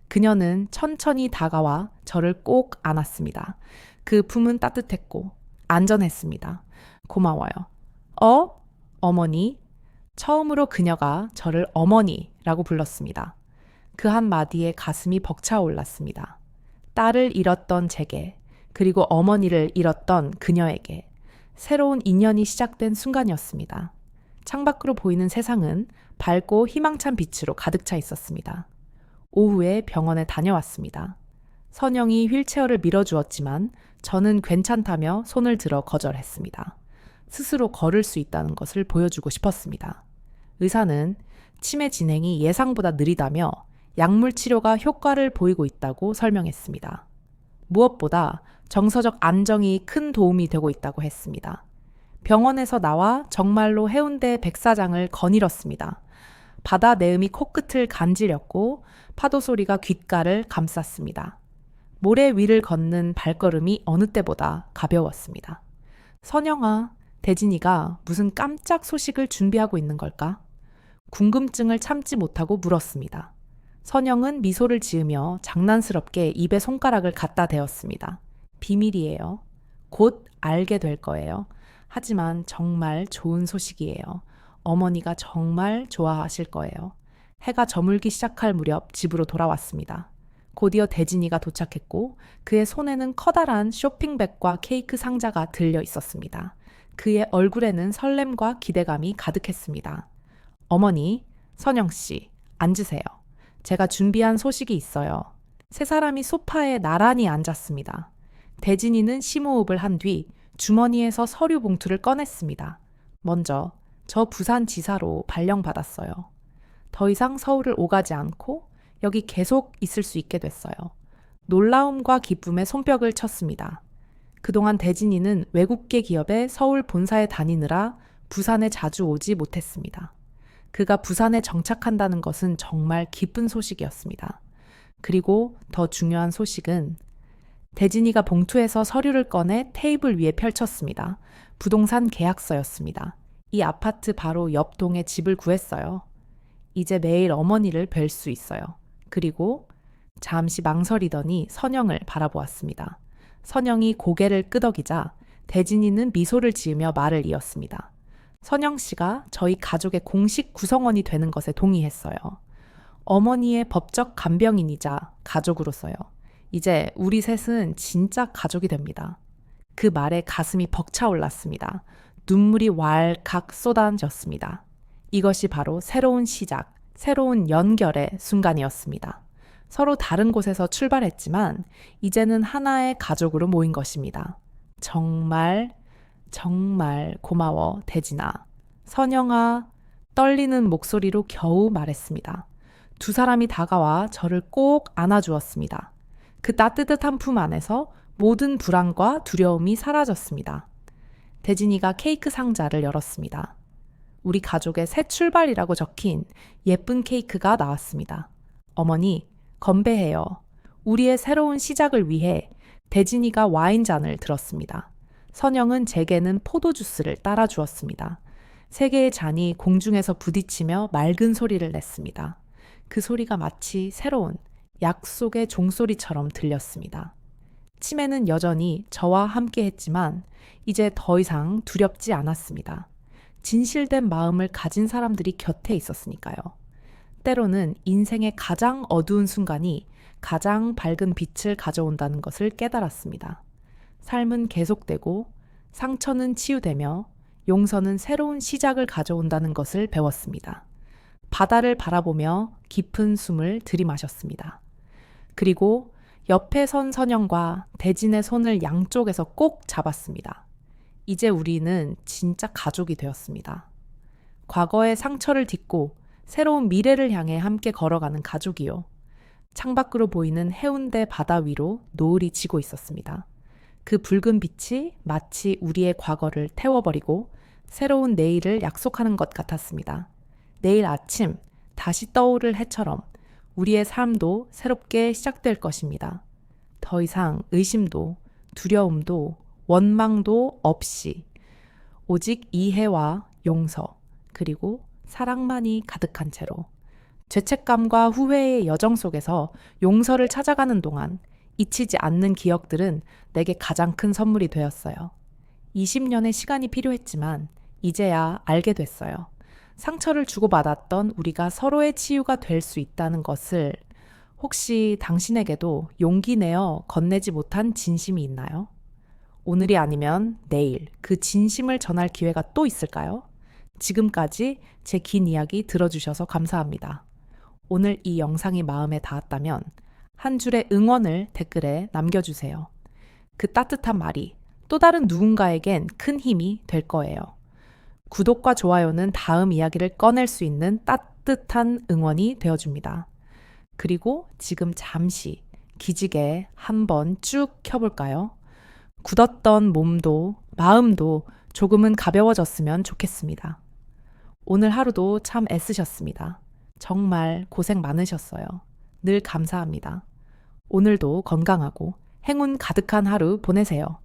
그녀는 천천히 다가와 저를 꼭 안았습니다. 그 품은 따뜻했고 안전했습니다. 고마워요. 어머니? 처음으로 그녀가 저를 어머니라고 불렀습니다. 그 한마디에 가슴이 벅차올랐습니다. 딸을 잃었던 제게, 그리고 어머니를 잃었던 그녀에게 새로운 인연이 시작된 순간이었습니다. 창밖으로 보이는 세상은 밝고 희망찬 빛으로 가득 차 있었습니다. 오후에 병원에 다녀왔습니다. 선영이 휠체어를 밀어주었지만 저는 괜찮다며 손을 들어 거절했습니다. 스스로 걸을 수 있다는 것을 보여주고 싶었습니다. 의사는 치매 진행이 예상보다 느리다며 약물 치료가 효과를 보이고 있다고 설명했습니다. 무엇보다 정서적 안정이 큰 도움이 되고 있다고 했습니다. 병원에서 나와 정말로 해운대 백사장을 거닐었습니다. 바다 내음이 코끝을 간지렸고 파도 소리가 귓가를 감쌌습니다. 모래 위를 걷는 발걸음이 어느 때보다 가벼웠습니다. 선영아, 대진이가 무슨 깜짝 소식을 준비하고 있는 걸까? 궁금증을 참지 못하고 물었습니다. 선영은 미소를 지으며 장난스럽게 입에 손가락을 갖다 대었습니다. 비밀이에요. 곧 알게 될 거예요. 하지만 정말 좋은 소식이에요. 어머니가 정말 좋아하실 거예요. 해가 저물기 시작할 무렵 집으로 돌아왔습니다. 곧이어 대진이가 도착했고 그의 손에는 커다란 쇼핑백과 케이크 상자가 들려 있었습니다. 그의 얼굴에는 설렘과 기대감이 가득했습니다. 어머니, 선영씨, 앉으세요. 제가 준비한 소식이 있어요. 세 사람이 소파에 나란히 앉았습니다. 대진이는 심호흡을 한 뒤 주머니에서 서류 봉투를 꺼냈습니다. 먼저 저 부산지사로 발령받았어요. 더 이상 서울을 오가지 않고 여기 계속 있을 수 있게 됐어요. 놀라움과 기쁨에 손뼉을 쳤습니다. 그동안 대진이는 외국계 기업의 서울 본사에 다니느라 부산에 자주 오지 못했습니다. 그가 부산에 정착한다는 것은 정말 기쁜 소식이었습니다. 그리고 더 중요한 소식은 대진이가 봉투에서 서류를 꺼내 테이블 위에 펼쳤습니다. 부동산 계약서였습니다. 이 아파트 바로 옆 동에 집을 구했어요. 이제 매일 어머니를 뵐 수 있어요. 그리고 잠시 망설이더니 선영을 바라보았습니다. 선영이 고개를 끄덕이자 대진이는 미소를 지으며 말을 이었습니다. 선영 씨가 저희 가족의 공식 구성원이 되는 것에 동의했어요. 어머니의 법적 간병인이자 가족으로서요. 이제 우리 셋은 진짜 가족이 됩니다. 그 말에 가슴이 벅차올랐습니다. 눈물이 왈칵 쏟아졌습니다. 이것이 바로 새로운 시작, 새로운 연결의 순간이었습니다. 서로 다른 곳에서 출발했지만 이제는 하나의 가족으로 모인 것입니다. 정말 고마워, 대진아. 선영아, 떨리는 목소리로 겨우 말했습니다. 두 사람이 다가와 저를 꼭 안아주었습니다. 그 따뜻한 품 안에서 모든 불안과 두려움이 사라졌습니다. 대진이가 케이크 상자를 열었습니다. 우리 가족의 새 출발이라고 적힌 예쁜 케이크가 나왔습니다. 어머니, 건배해요. 우리의 새로운 시작을 위해 대진이가 와인잔을 들었습니다. 선영은 제게는 포도주스를 따라 주었습니다. 세 개의 잔이 공중에서 부딪히며 맑은 소리를 냈습니다. 그 소리가 마치 새로운 약속의 종소리처럼 들렸습니다. 치매는 여전히 저와 함께 했지만 이제 더 이상 두렵지 않았습니다. 진실된 마음을 가진 사람들이 곁에 있었으니까요. 때로는 인생의 가장 어두운 순간이 가장 밝은 빛을 가져온다는 것을 깨달았습니다. 삶은 계속되고 상처는 치유되며 용서는 새로운 시작을 가져온다는 것을 배웠습니다. 바다를 바라보며 깊은 숨을 들이마셨습니다. 그리고 옆에 선 선영과 대진의 손을 양쪽에서 꼭 잡았습니다. 이제 우리는 진짜 가족이 되었습니다. 과거의 상처를 딛고 새로운 미래를 향해 함께 걸어가는 가족이요. 창밖으로 보이는 해운대 바다 위로 노을이 지고 있었습니다. 그 붉은 빛이 마치 우리의 과거를 태워버리고 새로운 내일을 약속하는 것 같았습니다. 내일 아침 다시 떠오를 해처럼 우리의 삶도 새롭게 시작될 것입니다. 더 이상 의심도 두려움도 원망도 없이 오직 이해와 용서 그리고 사랑만이 가득한 채로 죄책감과 후회의 여정 속에서 용서를 찾아가는 동안 잊히지 않는 기억들은 내게 가장 큰 선물이 되었어요. 20년의 시간이 필요했지만 이제야 알게 됐어요. 상처를 주고받았던 우리가 서로의 치유가 될 수 있다는 것을. 혹시 당신에게도 용기 내어 건네지 못한 진심이 있나요? 오늘이 아니면 내일 그 진심을 전할 기회가 또 있을까요? 지금까지 제 긴 이야기 들어주셔서 감사합니다. 오늘 이 영상이 마음에 닿았다면 한 줄의 응원을 댓글에 남겨주세요. 그 따뜻한 말이 또 다른 누군가에겐 큰 힘이 될 거예요. 구독과 좋아요는 다음 이야기를 꺼낼 수 있는 따뜻한 응원이 되어줍니다. 그리고 지금 잠시 기지개 한번 쭉 켜볼까요? 굳었던 몸도 마음도 조금은 가벼워졌으면 좋겠습니다. 오늘 하루도 참 애쓰셨습니다. 정말 고생 많으셨어요. 늘 감사합니다. 오늘도 건강하고 행운 가득한 하루 보내세요.